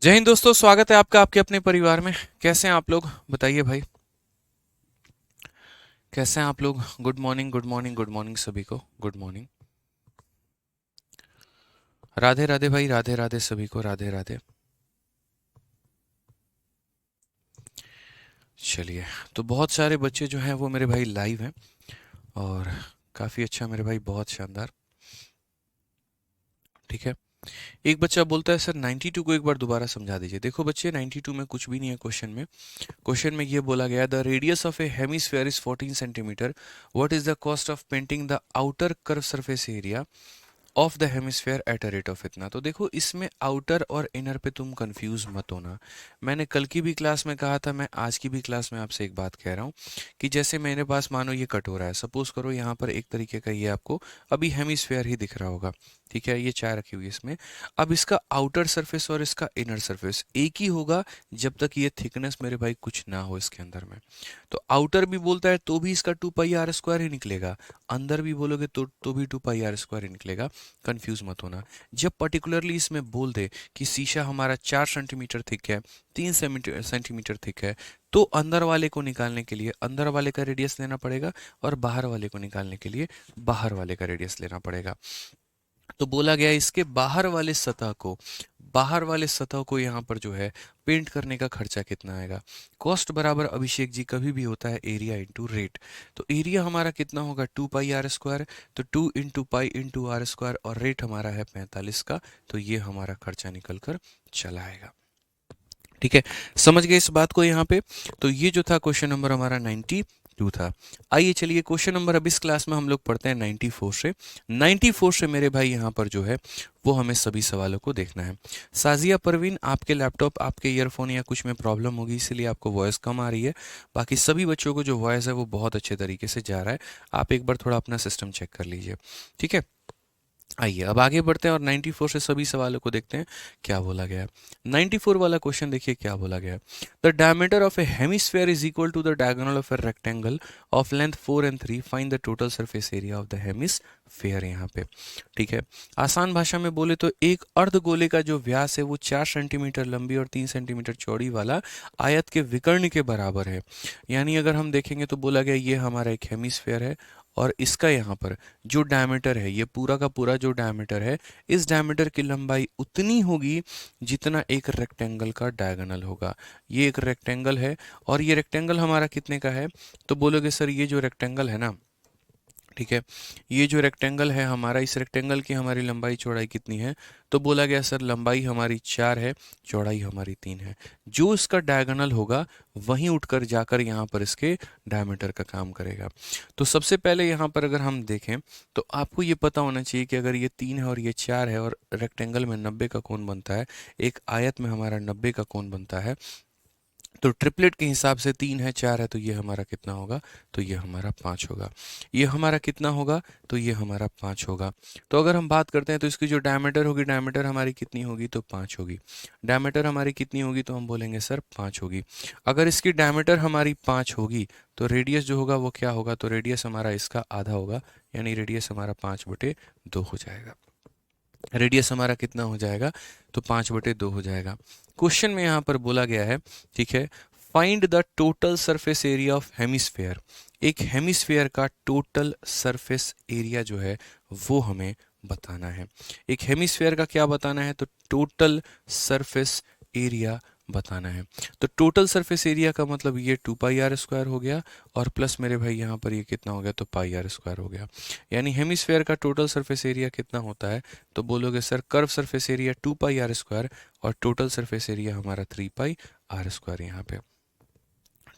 जय हिंद दोस्तों, स्वागत है आपका आपके अपने परिवार में। कैसे हैं आप लोग, बताइए भाई। कैसे हैं आप लोग? Good morning, good morning, good morning सभी को, गुड मॉर्निंग। राधे राधे भाई, राधे राधे सभी को, राधे राधे। चलिए, तो बहुत सारे बच्चे जो हैं वो मेरे भाई लाइव हैं और काफ़ी अच्छा मेरे भाई, बहुत शानदार। ठीक है। एक बच्चा बोलता है सर 92 को एक बार दोबारा समझा दीजिए। देखो बच्चे, 92 में कुछ भी नहीं है क्वेश्चन में। क्वेश्चन में ये बोला गया, the radius of a hemisphere is 14 centimetre. What is the cost of painting the outer curve surface area of the hemisphere at a rate of इतना। तो देखो, इसमें आउटर और इनर पे तुम कंफ्यूज मत होना। मैंने कल की भी क्लास में कहा था, मैं आज की भी क्लास में आपसे एक बात कह रहा हूँ कि जैसे मेरे पास मानो ये कटोरा है, सपोज करो यहाँ पर एक तरीके का ये आपको अभी हेमिस्फेयर ही दिख रहा होगा। ठीक है, ये चाय रखी हुई है इसमें। अब इसका आउटर सरफेस और इसका इनर सरफेस एक ही होगा जब तक ये थिकनेस मेरे भाई कुछ ना हो इसके अंदर में। तो आउटर भी बोलता है तो भी इसका 2 पाई r² ही निकलेगा, अंदर भी बोलोगे तो भी 2 पाई r² ही निकलेगा। कंफ्यूज मत होना। जब पर्टिकुलरली इसमें बोल दे कि शीशा हमारा 4 सेंटीमीटर थिक है, 3 सेंटीमीटर थिक है, तो अंदर वाले को निकालने के लिए अंदर वाले का रेडियस लेना पड़ेगा और बाहर वाले को निकालने के लिए बाहर वाले का रेडियस लेना पड़ेगा। तो बोला गया इसके बाहर वाले सतह को यहाँ पर जो है पेंट करने का खर्चा कितना आएगा। कॉस्ट बराबर अभिषेक जी कभी भी होता है एरिया इंटू रेट। तो एरिया हमारा कितना होगा 2 पाई r², तो 2 × पाई × r² और रेट हमारा है 45 का। तो ये हमारा खर्चा निकल कर चला आएगा। ठीक है, समझ गए इस बात को यहाँ पे। तो ये जो था क्वेश्चन नंबर हमारा 92 था। आइए चलिए, क्वेश्चन नंबर अब इस क्लास में हम लोग पढ़ते हैं 94 से। 94 से मेरे भाई यहाँ पर जो है वो हमें सभी सवालों को देखना है। साजिया परवीन, आपके लैपटॉप, आपके ईयरफोन या कुछ में प्रॉब्लम होगी, इसलिए आपको वॉइस कम आ रही है। बाकी सभी बच्चों को जो वॉइस है वो बहुत अच्छे तरीके से जा रहा है। आप एक बार थोड़ा अपना सिस्टम चेक कर लीजिए। ठीक है, आइए अब आगे बढ़ते हैं और 94 से सभी सवालों को देखते हैं क्या बोला गया है। 94 वाला क्वेश्चन देखिए क्या बोला गया है। The diameter of a hemisphere is equal to the diagonal of a rectangle of length 4 and 3। Find the total surface area of the hemisphere. यहाँ पे ठीक है, आसान भाषा में बोले तो एक अर्धगोले का जो व्यास है वो 4 सेंटीमीटर लंबी और 3 सेंटीमीटर चौड़ी वाला आयत के विकर्ण के बराबर है। यानी अगर हम देखेंगे तो बोला गया ये हमारा एक हेमिस्फेयर है और इसका यहाँ पर जो डायमीटर है, ये पूरा का पूरा जो डायमीटर है, इस डायमीटर की लंबाई उतनी होगी जितना एक रेक्टेंगल का डायगोनल होगा। ये एक रेक्टेंगल है और ये रेक्टेंगल हमारा कितने का है? तो बोलोगे सर ये जो रेक्टेंगल है ना, ठीक है, ये जो रेक्टेंगल है हमारा, इस रेक्टेंगल की हमारी लंबाई चौड़ाई कितनी है? तो बोला गया सर लंबाई हमारी 4 है, चौड़ाई हमारी 3 है। जो इसका डायगोनल होगा वहीं उठकर जाकर यहाँ पर इसके डायमीटर का काम करेगा। तो सबसे पहले यहाँ पर अगर हम देखें तो आपको ये पता होना चाहिए कि अगर ये 3 है और ये 4 है और रेक्टेंगल में 90 का कोण बनता है, एक आयत में हमारा 90 का कोण बनता है, तो ट्रिपलेट के हिसाब से 3 है 4 है तो ये हमारा कितना होगा? तो ये हमारा 5 होगा। ये हमारा कितना होगा? तो ये हमारा 5 होगा। तो अगर हम बात करते हैं तो इसकी जो डायमीटर होगी, डायमीटर हमारी कितनी होगी? तो 5 होगी। डायमीटर हमारी कितनी होगी? तो हम बोलेंगे सर 5 होगी। अगर इसकी डायमीटर हमारी 5 होगी तो रेडियस जो होगा वो क्या होगा? तो रेडियस हमारा इसका आधा होगा, यानी रेडियस हमारा 5/2 हो जाएगा। रेडियस हमारा कितना हो जाएगा? तो 5/2 हो जाएगा। क्वेश्चन में यहाँ पर बोला गया है, ठीक है, find the total surface area of hemisphere. एक हेमिस्फेयर का टोटल सरफेस एरिया जो है वो हमें बताना है। एक हेमिस्फेयर का क्या बताना है? तो टोटल सरफेस एरिया बताना है। तो टोटल सरफेस एरिया का मतलब ये 2 पाई r² हो गया और प्लस मेरे भाई यहाँ पर ये कितना हो गया? तो पाई r² हो गया। यानी हेमिस्फेयर का टोटल सरफेस एरिया कितना होता है? तो बोलोगे सर कर्व सरफेस एरिया 2 पाई r² और टोटल सरफेस एरिया हमारा 3 पाई r² यहाँ पे।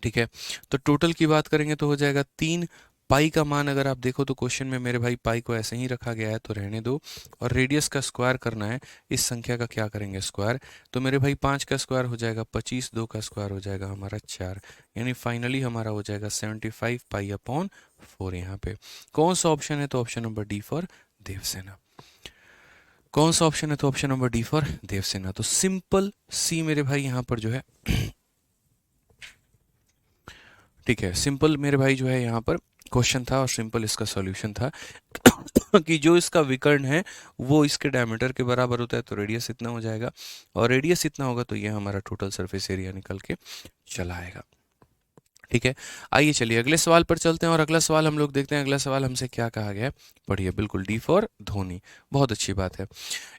ठीक है, तो टोटल की बात करेंगे तो हो जाएगा 3 पाई का मान। अगर आप देखो तो क्वेश्चन में मेरे भाई पाई को ऐसे ही रखा गया है तो रहने दो, और रेडियस का स्क्वायर करना है, इस संख्या का क्या करेंगे? स्क्वायर। तो मेरे भाई 5 का स्क्वायर हो जाएगा 25, 2 का स्क्वायर हो जाएगा हमारा 4, यानी फाइनली हमारा हो जाएगा 75 पाई/4 यहाँ पे। कौन सा ऑप्शन है? तो option number D for Devsena. कौन सा ऑप्शन है? तो option number D for Devsena. तो सिंपल सी मेरे भाई यहाँ पर जो है ठीक है, सिंपल मेरे भाई जो है यहाँ पर क्वेश्चन था और सिंपल इसका सॉल्यूशन था। कि जो इसका विकर्ण है वो इसके डायमीटर के बराबर होता है, तो रेडियस इतना हो जाएगा, और रेडियस इतना होगा तो ये हमारा टोटल सरफेस एरिया निकल के चला आएगा। ठीक है, आइए चलिए अगले सवाल पर चलते हैं, और अगला सवाल हम लोग देखते हैं। अगला सवाल हमसे क्या कहा गया है, पढ़िए, बिल्कुल डी फॉर धोनी, बहुत अच्छी बात है।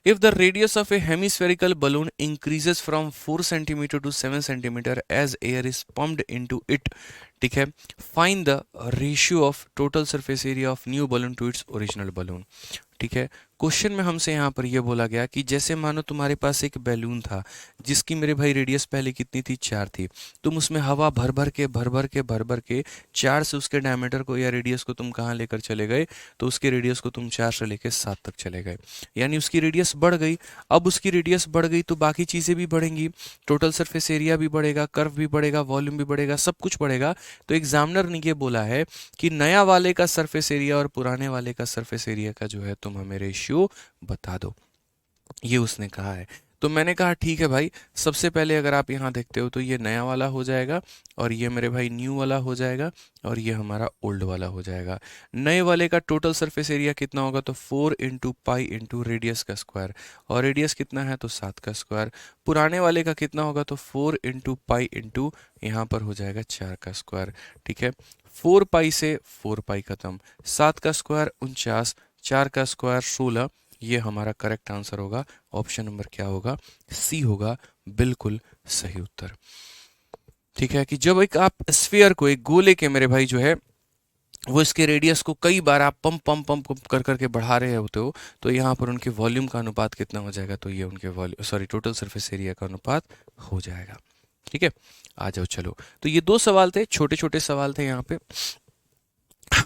If the radius of A hemispherical balloon increases from 4 centimeter to 7 centimeter as air is pumped into it, ठीक है, find the ratio of total surface area of new balloon to its original balloon. ठीक है, question में हमसे यहाँ पर यह बोला गया कि जैसे मानो तुम्हारे पास एक बैलून था जिसकी मेरे भाई रेडियस पहले कितनी थी, 4 थी। तुम उसमें हवा भर भर के 4 से उसके डायमीटर को या रेडियस को तुम कहाँ लेकर चले गए, तो उसके रेडियस को तुम 4 से लेकर 7 तक चले गए, यानी उसकी रेडियस बढ़ गई। अब उसकी रेडियस बढ़ गई तो बाकी चीज़ें भी बढ़ेंगी, टोटल सरफेस एरिया भी बढ़ेगा, कर्व भी बढ़ेगा, वॉल्यूम भी बढ़ेगा, सब कुछ बढ़ेगा। तो एग्जामिनर ने ये बोला है कि नया वाले का सरफेस एरिया और पुराने वाले का सरफेस एरिया का जो है तुम हमें रेशियो बता दो, ये उसने कहा है। तो मैंने कहा ठीक है भाई, सबसे पहले अगर आप यहाँ देखते हो तो ये नया वाला हो जाएगा, और ये मेरे भाई न्यू वाला हो जाएगा, और ये हमारा ओल्ड वाला हो जाएगा। नए वाले का टोटल सरफेस एरिया कितना होगा, तो 4 इंटू पाई इंटू रेडियस का स्क्वायर, और रेडियस कितना है तो 7 का स्क्वायर। पुराने वाले का कितना होगा, तो 4 इंटू पाई इंटू यहाँ पर हो जाएगा 4 का स्क्वायर। ठीक है, 4 पाई से 4 पाई खत्म, 7 का स्क्वायर 49, 4 का स्क्वायर 16, ये हमारा करेक्ट आंसर होगा। ऑप्शन नंबर क्या होगा, सी होगा, बिल्कुल सही उत्तर। ठीक है, कि जब एक आप स्फीयर को, एक गोले के मेरे भाई जो है वो इसके रेडियस को कई बार आप पंप कर करके बढ़ा रहे होते हो, तो यहाँ पर उनके वॉल्यूम का अनुपात कितना हो जाएगा, तो ये उनके volume, sorry, total surface area का अनुपात हो जाएगा। ठीक है, आ जाओ चलो। तो ये 2 सवाल थे, छोटे छोटे सवाल थे यहाँ पे,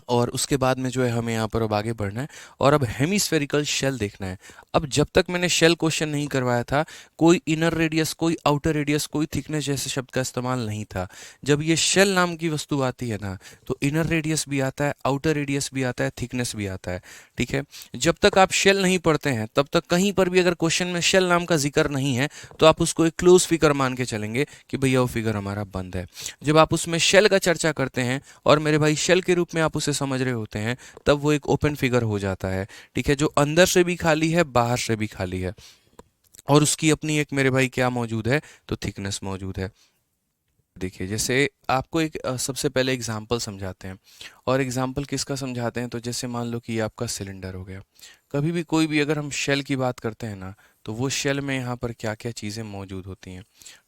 और उसके बाद में जो है हमें यहाँ पर अब आगे बढ़ना है, और अब हेमिस्फेरिकल शेल देखना है। अब जब तक मैंने शेल क्वेश्चन नहीं करवाया था, कोई इनर रेडियस, कोई आउटर रेडियस, कोई थिकनेस जैसे शब्द का इस्तेमाल नहीं था। जब ये शेल नाम की वस्तु आती है ना, तो इनर रेडियस भी आता है, आउटर रेडियस भी आता है, थिकनेस भी आता है। ठीक है, जब तक आप शेल नहीं पढ़ते हैं तब तक कहीं पर भी अगर क्वेश्चन में शेल नाम का जिक्र नहीं है तो आप उसको एक क्लोज फिगर मान के चलेंगे कि भैया वो फिगर हमारा बंद है। जब आप उसमें शेल का चर्चा करते हैं और मेरे भाई शेल के रूप में आप उसे समझ रहे होते हैं, तब वो एक ओपन फिगर हो जाता है। ठीक है, जो अंदर से भी खाली है, बाहर से भी खाली है, और उसकी अपनी एक मेरे भाई क्या मौजूद है, तो थिकनेस मौजूद है। देखिए, जैसे आपको एक सबसे पहले एग्जाम्पल समझाते हैं, और एग्जाम्पल किसका समझाते हैं, तो जैसे मान लो कि ये आपका सिलेंडर हो गया। कभी भी कोई भी अगर हम शेल की बात करते हैं ना, तो वो शेल में यहाँ पर क्या क्या चीज़ें मौजूद होती हैं।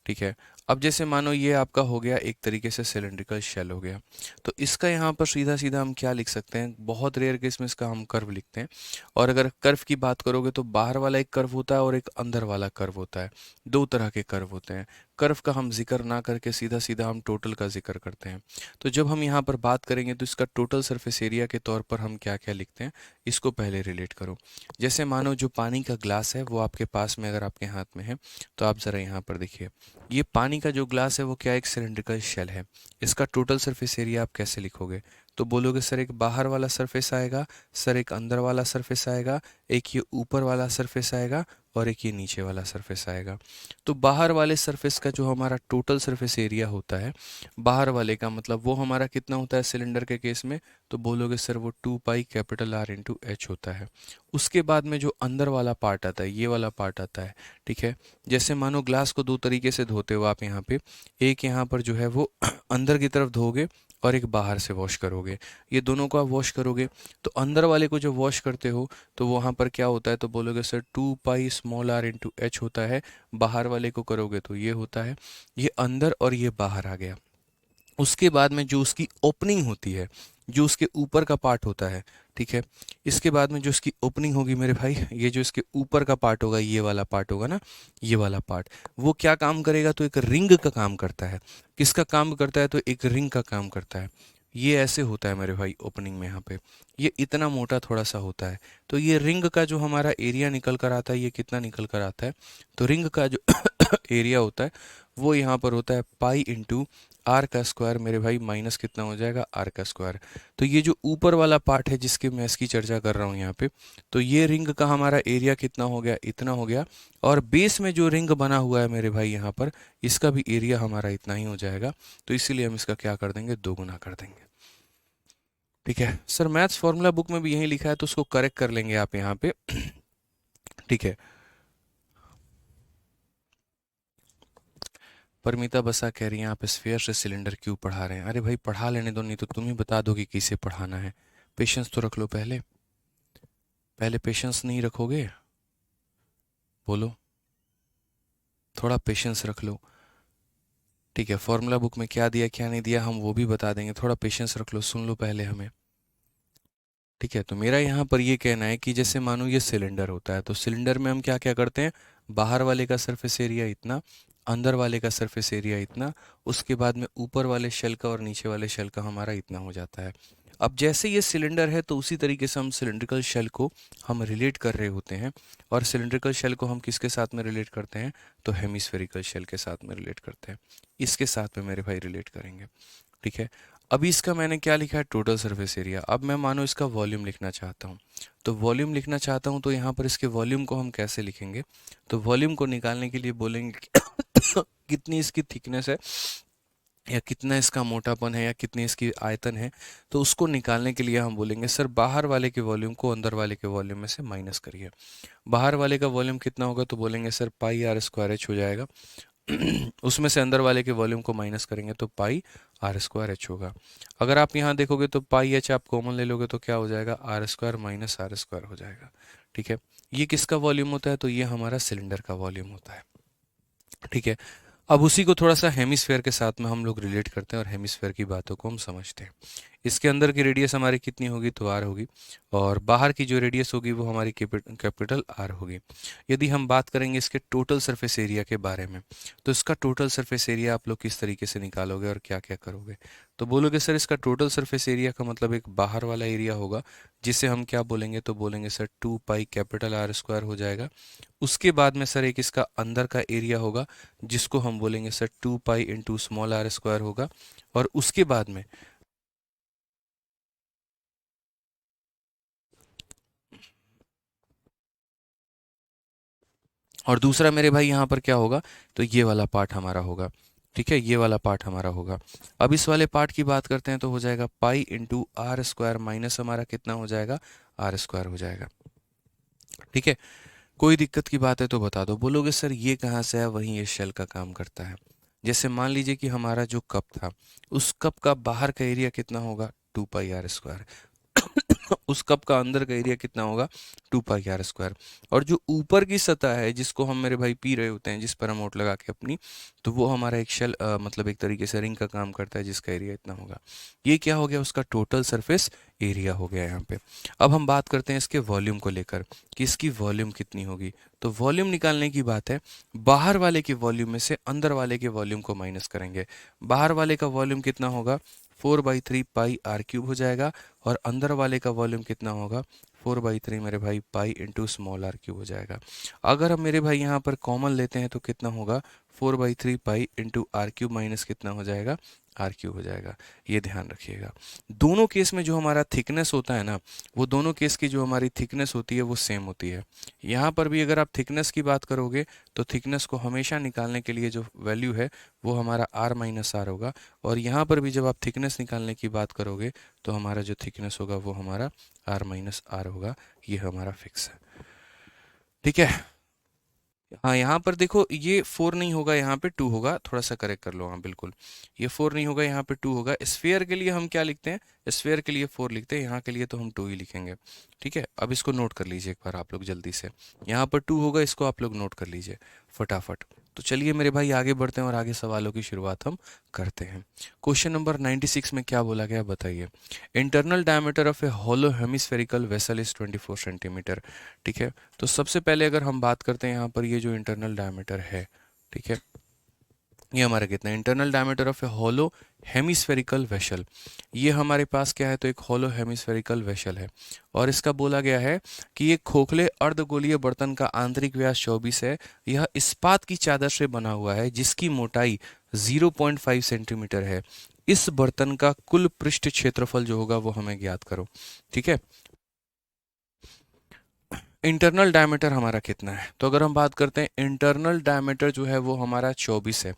ठीक है, अब जैसे मानो ये आपका हो गया एक तरीके से सिलेंड्रिकल शेल हो गया, तो इसका यहाँ पर सीधा सीधा हम क्या लिख सकते हैं, बहुत रेयर केस में इसका हम कर्व लिखते हैं। और अगर कर्व की बात करोगे तो बाहर वाला एक कर्व होता है और एक अंदर वाला कर्व होता है, 2 तरह के कर्व होते हैं। कर्व का हम जिक्र ना करके सीधा सीधा हम टोटल का जिक्र करते हैं। तो जब हम यहाँ पर बात करेंगे तो इसका टोटल सरफेस एरिया के तौर पर हम क्या क्या लिखते हैं, इसको पहले रिलेट करो। जैसे मानो जो पानी का ग्लास है वो आपके पास में अगर आपके हाथ में है, तो आप ज़रा यहाँ पर देखिए, ये पानी का जो ग्लास है वो क्या, एक सिलेंड्रिकल शेल है। इसका टोटल सरफेस एरिया आप कैसे लिखोगे, तो बोलोगे सर एक बाहर वाला सरफेस आएगा, सर एक अंदर वाला सरफेस आएगा, एक ये ऊपर वाला सरफेस आएगा, और एक ये नीचे वाला सरफेस आएगा। तो बाहर वाले सरफेस का जो हमारा टोटल सरफेस एरिया होता है, बाहर वाले का मतलब वो हमारा कितना होता है सिलेंडर के केस में, तो बोलोगे सर वो 2 pi capital R into H होता है। उसके बाद में जो अंदर वाला पार्ट आता है, ये वाला पार्ट आता है। ठीक है, जैसे मानो ग्लास को 2 तरीके से धोते हो आप यहाँ पे, एक यहाँ पर जो है वो अंदर की तरफ धोगे, और एक बाहर से वॉश करोगे। ये दोनों को आप वॉश करोगे, तो अंदर वाले को जो वॉश करते हो तो वहाँ पर क्या होता है, तो बोलोगे sir 2 pi small r into H होता है। बाहर वाले को करोगे तो ये होता है, ये अंदर और ये बाहर आ गया। उसके बाद में जो उसकी ओपनिंग होती है, जो उसके ऊपर का पार्ट होता है, ठीक है, इसके बाद में जो इसकी ओपनिंग होगी मेरे भाई, ये जो इसके ऊपर का पार्ट होगा, ये वाला पार्ट होगा ना, ये वाला पार्ट, वो क्या काम करेगा, तो एक रिंग का काम करता है। किसका काम करता है, तो एक रिंग का काम करता है। ये ऐसे होता है मेरे भाई ओपनिंग में, यहाँ पे ये इतना मोटा थोड़ा सा होता है। तो ये रिंग का जो हमारा एरिया निकल कर आता है, ये कितना निकल कर आता है, तो रिंग का जो एरिया होता है वो यहाँ पर होता है पाई इंटू आर का स्क्वायर मेरे भाई, माइनस कितना हो जाएगा, आर का स्क्वायर। तो ये जो ऊपर वाला पार्ट है जिसके मैं इसकी चर्चा कर रहा हूँ यहाँ पे, तो ये रिंग का हमारा एरिया कितना हो गया, इतना हो गया। और बेस में जो रिंग बना हुआ है मेरे भाई यहाँ पर, इसका भी एरिया हमारा इतना ही हो जाएगा। तो इसीलिए हम इसका क्या कर देंगे, 2 गुना कर देंगे। ठीक है सर, मैथ्स फॉर्मूला बुक में भी यही लिखा है तो उसको करेक्ट कर लेंगे आप यहाँ पे। ठीक है। परमिता बसा कह रही है आप स्फीयर से सिलेंडर क्यों पढ़ा रहे हैं? अरे भाई पढ़ा लेने दो, नहीं तो तुम ही बता दो कि किसे पढ़ाना है। पेशेंस तो रख लो पहले, पहले पेशेंस नहीं रखोगे? बोलो, थोड़ा पेशेंस रख लो। ठीक है, फॉर्मूला बुक में क्या दिया क्या नहीं दिया हम वो भी बता देंगे, थोड़ा पेशेंस रख लो, सुन लो पहले हमें। ठीक है, तो मेरा यहाँ पर ये कहना है कि जैसे मानो ये सिलेंडर होता है, तो सिलेंडर में हम क्या क्या करते हैं, बाहर वाले का सरफेस एरिया इतना, अंदर वाले का सरफेस एरिया इतना, उसके बाद में ऊपर वाले शेल का और नीचे वाले शेल का हमारा इतना हो जाता है। अब जैसे ये सिलेंडर है तो उसी तरीके से हम सिलिंड्रिकल शेल को हम रिलेट कर रहे होते हैं, और सिलिंड्रिकल शेल को हम किसके साथ में रिलेट करते हैं, तो हेमिस्फेरिकल शेल के साथ में रिलेट करते हैं। इसके साथ में मेरे भाई रिलेट करेंगे। ठीक है, अभी इसका मैंने क्या लिखा है, टोटल सरफेस एरिया। अब मैं मानो इसका वॉल्यूम लिखना चाहता हूँ, तो वॉल्यूम लिखना चाहता हूँ तो यहाँ पर इसके वॉल्यूम को हम कैसे लिखेंगे, तो वॉल्यूम को निकालने के लिए बोलेंगे कि कितनी इसकी थिकनेस है, या कितना इसका मोटापन है, या कितनी इसकी आयतन है। तो उसको निकालने के लिए हम बोलेंगे सर बाहर वाले के वॉल्यूम को अंदर वाले के वॉल्यूम में से माइनस करिए। बाहर वाले का वॉल्यूम कितना होगा, तो बोलेंगे sir pi r square h हो जाएगा। उसमें से अंदर वाले के वॉल्यूम को माइनस करेंगे तो पाई आर स्क्वायर एच होगा। अगर आप यहाँ देखोगे तो पाई एच आप कॉमन ले लोगे तो क्या हो जाएगा, r square minus r square हो जाएगा। ठीक है, ये किसका वॉल्यूम होता है, तो ये हमारा सिलेंडर का वॉल्यूम होता है। ठीक है, अब उसी को थोड़ा सा हेमिस्फेयर के साथ में हम लोग रिलेट करते हैं और हेमिस्फेयर की बातों को हम समझते हैं। इसके अंदर की रेडियस हमारी कितनी होगी, तो आर होगी, और बाहर की जो रेडियस होगी वो हमारी कैपिटल आर होगी। यदि हम बात करेंगे इसके टोटल सरफेस एरिया के बारे में, तो इसका टोटल सरफेस एरिया आप लोग किस तरीके से निकालोगे और क्या क्या करोगे, तो बोलोगे सर इसका टोटल सरफेस एरिया का मतलब एक बाहर वाला एरिया होगा, जिसे हम क्या बोलेंगे, तो बोलेंगे sir 2 pi capital R square हो जाएगा। उसके बाद में सर एक इसका अंदर का एरिया होगा, जिसको हम बोलेंगे sir 2 pi into small r square होगा। और उसके बाद में और दूसरा मेरे भाई यहाँ पर क्या होगा, तो ये वाला पार्ट हमारा होगा। ठीक है, ये वाला पार्ट हमारा होगा। अब इस वाले पार्ट की बात करते हैं तो हो जाएगा pi into r square minus हमारा कितना हो जाएगा, आर स्क्वायर हो जाएगा। ठीक है, कोई दिक्कत की बात है तो बता दो। बोलोगे सर ये कहाँ से है, वहीं ये शेल का काम करता है। जैसे मान लीजिए कि हमारा जो कप था, उस कप का बाहर का एरिया कितना होगा, 2 पाई आर स्क्वायर। उस कप का अंदर का एरिया कितना होगा, 2 पाई आर स्क्वायर। और जो ऊपर की सतह है जिसको हम मेरे भाई पी रहे होते हैं, जिस पर हम ओट लगा के अपनी, तो वो हमारा एक शेल मतलब एक तरीके से रिंग का काम करता है, जिसका एरिया इतना होगा। ये क्या हो गया, उसका टोटल सरफेस एरिया हो गया यहाँ पे। अब हम बात करते हैं इसके वॉल्यूम को लेकर कि इसकी वॉल्यूम कितनी होगी। तो वॉल्यूम निकालने की बात है, बाहर वाले के वॉल्यूम में से अंदर वाले के वॉल्यूम को माइनस करेंगे। बाहर वाले का वॉल्यूम कितना होगा, 4/3 पाई आर क्यूब हो जाएगा, और अंदर वाले का वॉल्यूम कितना होगा, 4/3 मेरे भाई pi into small r cube हो जाएगा। अगर हम मेरे भाई यहाँ पर कॉमन लेते हैं तो कितना होगा, 4/3 pi into r cube minus कितना हो जाएगा, आर क्यूब हो जाएगा। ये ध्यान रखिएगा, दोनों केस में जो हमारा थिकनेस होता है ना, वो दोनों केस की जो हमारी थिकनेस होती है वो सेम होती है। यहाँ पर भी अगर आप थिकनेस की बात करोगे तो थिकनेस को हमेशा निकालने के लिए जो वैल्यू है वो हमारा आर माइनस आर होगा, और यहाँ पर भी जब आप थिकनेस निकालने की बात करोगे तो हमारा जो थिकनेस होगा वो हमारा आर माइनस आर होगा। ये हमारा फिक्स है। ठीक है, हाँ यहाँ पर देखो ये 4 नहीं होगा, यहाँ पे 2 होगा, थोड़ा सा करेक्ट कर लो। हाँ बिल्कुल, ये 4 नहीं होगा, यहाँ पे 2 होगा। स्फीयर के लिए हम क्या लिखते हैं, स्फीयर के लिए 4 लिखते हैं, यहाँ के लिए तो हम 2 ही लिखेंगे। ठीक है, अब इसको नोट कर लीजिए एक बार आप लोग जल्दी से। यहाँ पर 2 होगा, इसको आप लोग नोट कर लीजिए फटाफट। तो चलिए मेरे भाई आगे बढ़ते हैं और आगे सवालों की शुरुआत हम करते हैं। क्वेश्चन नंबर 96 में क्या बोला गया बताइए। Internal diameter of a hollow hemispherical vessel is 24 centimetre. ठीक है, तो सबसे पहले अगर हम बात करते हैं यहाँ पर ये जो इंटरनल डायमीटर है, ठीक है, ये हमारा कितना है, internal diameter of a hollow hemispherical vessel. ये हमारे पास क्या है, तो एक हॉलो हेमिस्फेरिकल वेसल है, और इसका बोला गया है कि ये खोखले अर्धगोलीय बर्तन का आंतरिक व्यास 24 है। यह इस्पात की चादर से बना हुआ है जिसकी मोटाई 0.5 सेंटीमीटर है। इस बर्तन का कुल पृष्ठ क्षेत्रफल जो होगा वो हमें ज्ञात करो। ठीक है, इंटरनल डायमीटर हमारा कितना है, तो अगर हम बात करते हैं इंटरनल डायमीटर जो है वो हमारा 24 है।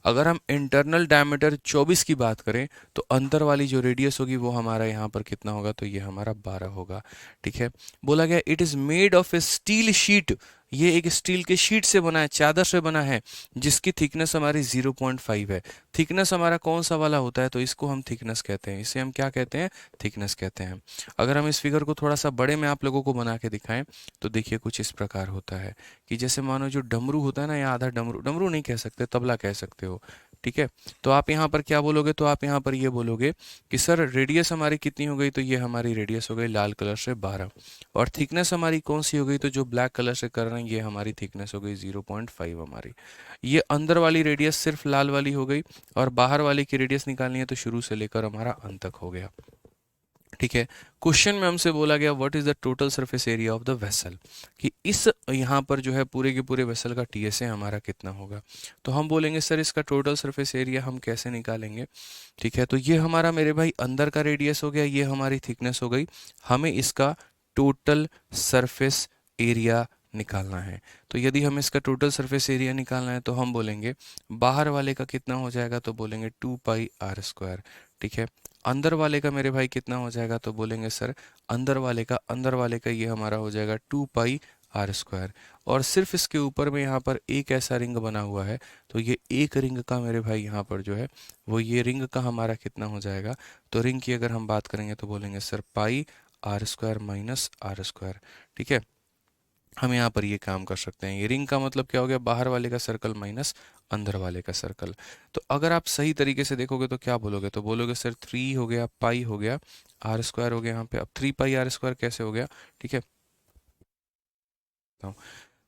अगर हम इंटरनल डायमीटर 24 की बात करें तो अंदर वाली जो रेडियस होगी वो हमारा यहाँ पर कितना होगा, तो ये हमारा 12 होगा। ठीक है, बोला गया it is made of A steel sheet, ये एक स्टील के शीट से बना है, चादर से बना है, जिसकी थिकनेस हमारी 0.5 है। थिकनेस हमारा कौन सा वाला होता है, तो इसको हम थिकनेस कहते हैं, इसे हम क्या कहते हैं, थिकनेस कहते हैं। अगर हम इस फिगर को थोड़ा सा बड़े में आप लोगों को बना के दिखाएं तो देखिए कुछ इस प्रकार होता है कि जैसे मानो जो डमरू होता है ना, या आधा डमरू, डमरू नहीं कह सकते, तबला कह सकते हो। ठीक है, तो आप यहाँ पर क्या बोलोगे, तो आप यहाँ पर ये बोलोगे कि सर रेडियस हमारी कितनी हो गई, तो ये हमारी रेडियस हो गई लाल कलर से 12, और थिकनेस हमारी कौन सी हो गई, तो जो ब्लैक कलर से कर रहे हैं ये हमारी थिकनेस हो गई 0.5 हमारी। ये अंदर वाली रेडियस सिर्फ लाल वाली हो गई, और बाहर वाली की रेडियस निकालनी है तो शुरू से लेकर हमारा अंत तक हो गया। ठीक है, क्वेश्चन में हमसे बोला गया what is the total surface area of the vessel, कि इस यहाँ पर जो है पूरे के पूरे वेसल का टीएसए हमारा कितना होगा। तो हम बोलेंगे सर इसका टोटल सरफेस एरिया हम कैसे निकालेंगे। ठीक है, तो ये हमारा मेरे भाई अंदर का रेडियस हो गया, ये हमारी थिकनेस हो गई, हमें इसका टोटल सरफेस एरिया निकालना है। तो यदि हमें इसका टोटल सरफेस एरिया निकालना है तो हम बोलेंगे बाहर वाले का कितना हो जाएगा, तो बोलेंगे 2 पाई r²। ठीक है, अंदर वाले का मेरे भाई कितना हो जाएगा, तो बोलेंगे सर अंदर वाले का ये हमारा हो जाएगा 2 पाई r²। और सिर्फ इसके ऊपर में यहाँ पर एक ऐसा रिंग बना हुआ है, तो ये एक रिंग का मेरे भाई यहाँ पर जो है वो ये रिंग का हमारा कितना हो जाएगा, तो रिंग की अगर हम बात करेंगे तो बोलेंगे सर पाई r² माइनस r²। ठीक है, हम यहाँ पर ये काम कर सकते हैं, ये रिंग का मतलब क्या हो गया, बाहर वाले का सर्कल माइनस अंदर वाले का सर्कल। तो अगर आप सही तरीके से देखोगे तो क्या बोलोगे, तो बोलोगे सर 3 हो गया, पाई हो गया, r² हो गया यहाँ पे। अब 3 पाई r² कैसे हो गया, ठीक है,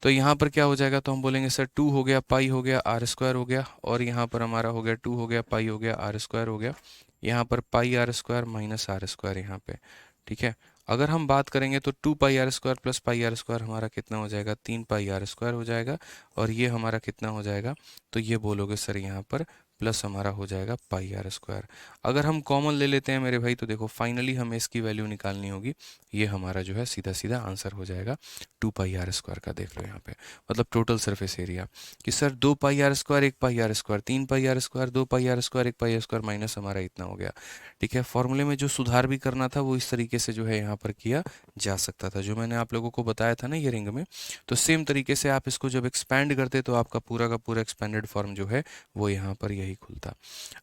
तो यहाँ पर क्या हो जाएगा, तो हम बोलेंगे सर 2 हो गया, पाई हो गया, r² हो गया, और यहाँ पर हमारा हो गया 2 हो गया, पाई हो गया, r² हो गया, यहाँ पर पाई r² माइनस r² यहाँ पे। ठीक है, अगर हम बात करेंगे तो 2 पाई r² प्लस पाई r² हमारा कितना हो जाएगा, 3 पाई r² हो जाएगा, और ये हमारा कितना हो जाएगा, तो ये बोलोगे सर यहाँ पर प्लस हमारा हो जाएगा पाई r²। अगर हम कॉमन ले लेते हैं मेरे भाई तो देखो फाइनली हमें इसकी वैल्यू निकालनी होगी, ये हमारा जो है सीधा सीधा आंसर हो जाएगा 2 पाई r² का। देख लो यहाँ पे मतलब टोटल सरफेस एरिया, कि सर 2 पाई r², 1 पाई r², 3 पाई r², 2 पाई r², 1 पाई r² माइनस हमारा इतना हो गया। ठीक है, फॉर्मूले में जो सुधार भी करना था वो इस तरीके से जो है यहाँ पर किया जा सकता था, जो मैंने आप लोगों को बताया था ना ये रिंग में, तो सेम तरीके से आप इसको जब एक्सपैंड करते तो आपका पूरा का पूरा एक्सपेंडेड फॉर्म जो है वो यहाँ पर यही खुलता।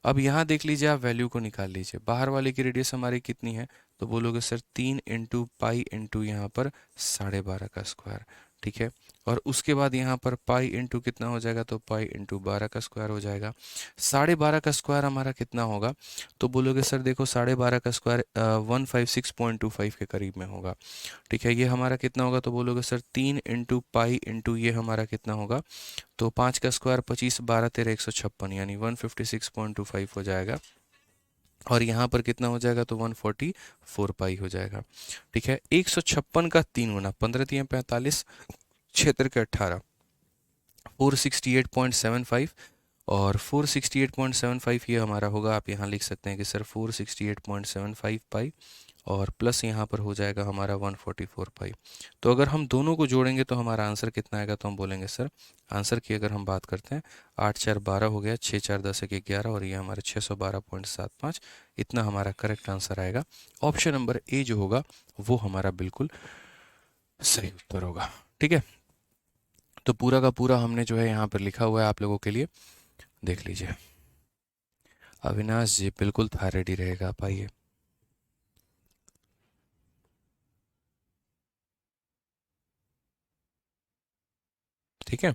अब यहाँ देख लीजिए, आप वैल्यू को निकाल लीजिए, बाहर वाले की रेडियस हमारी कितनी है, तो बोलोगे सर 3 × पाई इंटू यहाँ पर 12.5 का स्क्वायर। ठीक है, और उसके बाद यहाँ पर पाई इंटू कितना हो जाएगा, तो पाई इंटू 12 का स्क्वायर हो जाएगा। 12.5 का स्क्वायर हमारा कितना होगा, तो बोलोगे सर देखो 12.5 का स्क्वायर 156.25 के करीब में होगा। ठीक है, ये हमारा कितना होगा, तो बोलोगे सर 3 × पाई इंटू ये हमारा कितना होगा, तो 5 का स्क्वायर 25, 12 13 156 यानी 156.25 हो जाएगा, और यहाँ पर कितना हो जाएगा, तो 144 पाई हो जाएगा। ठीक है, 156 का 3 गुना, 15 3 45, 6 के 18, 468.75, और 468.75 ये हमारा होगा, आप यहाँ लिख सकते हैं कि सर 468.75 पाई, और प्लस यहाँ पर हो जाएगा हमारा 144 पाई। तो अगर हम दोनों को जोड़ेंगे तो हमारा आंसर कितना आएगा, तो हम बोलेंगे सर आंसर की अगर हम बात करते हैं 8 4 12 हो गया, 6 4 10 1 11, और ये हमारा 612.75, इतना हमारा करेक्ट आंसर आएगा। ऑप्शन नंबर ए जो होगा वो हमारा बिल्कुल सही उत्तर होगा। ठीक है, तो पूरा का पूरा हमने जो है यहाँ पर लिखा हुआ है आप लोगों के लिए, देख लीजिए। अविनाश जी बिल्कुल था रेडी रहेगा, आप आइए। ठीक है,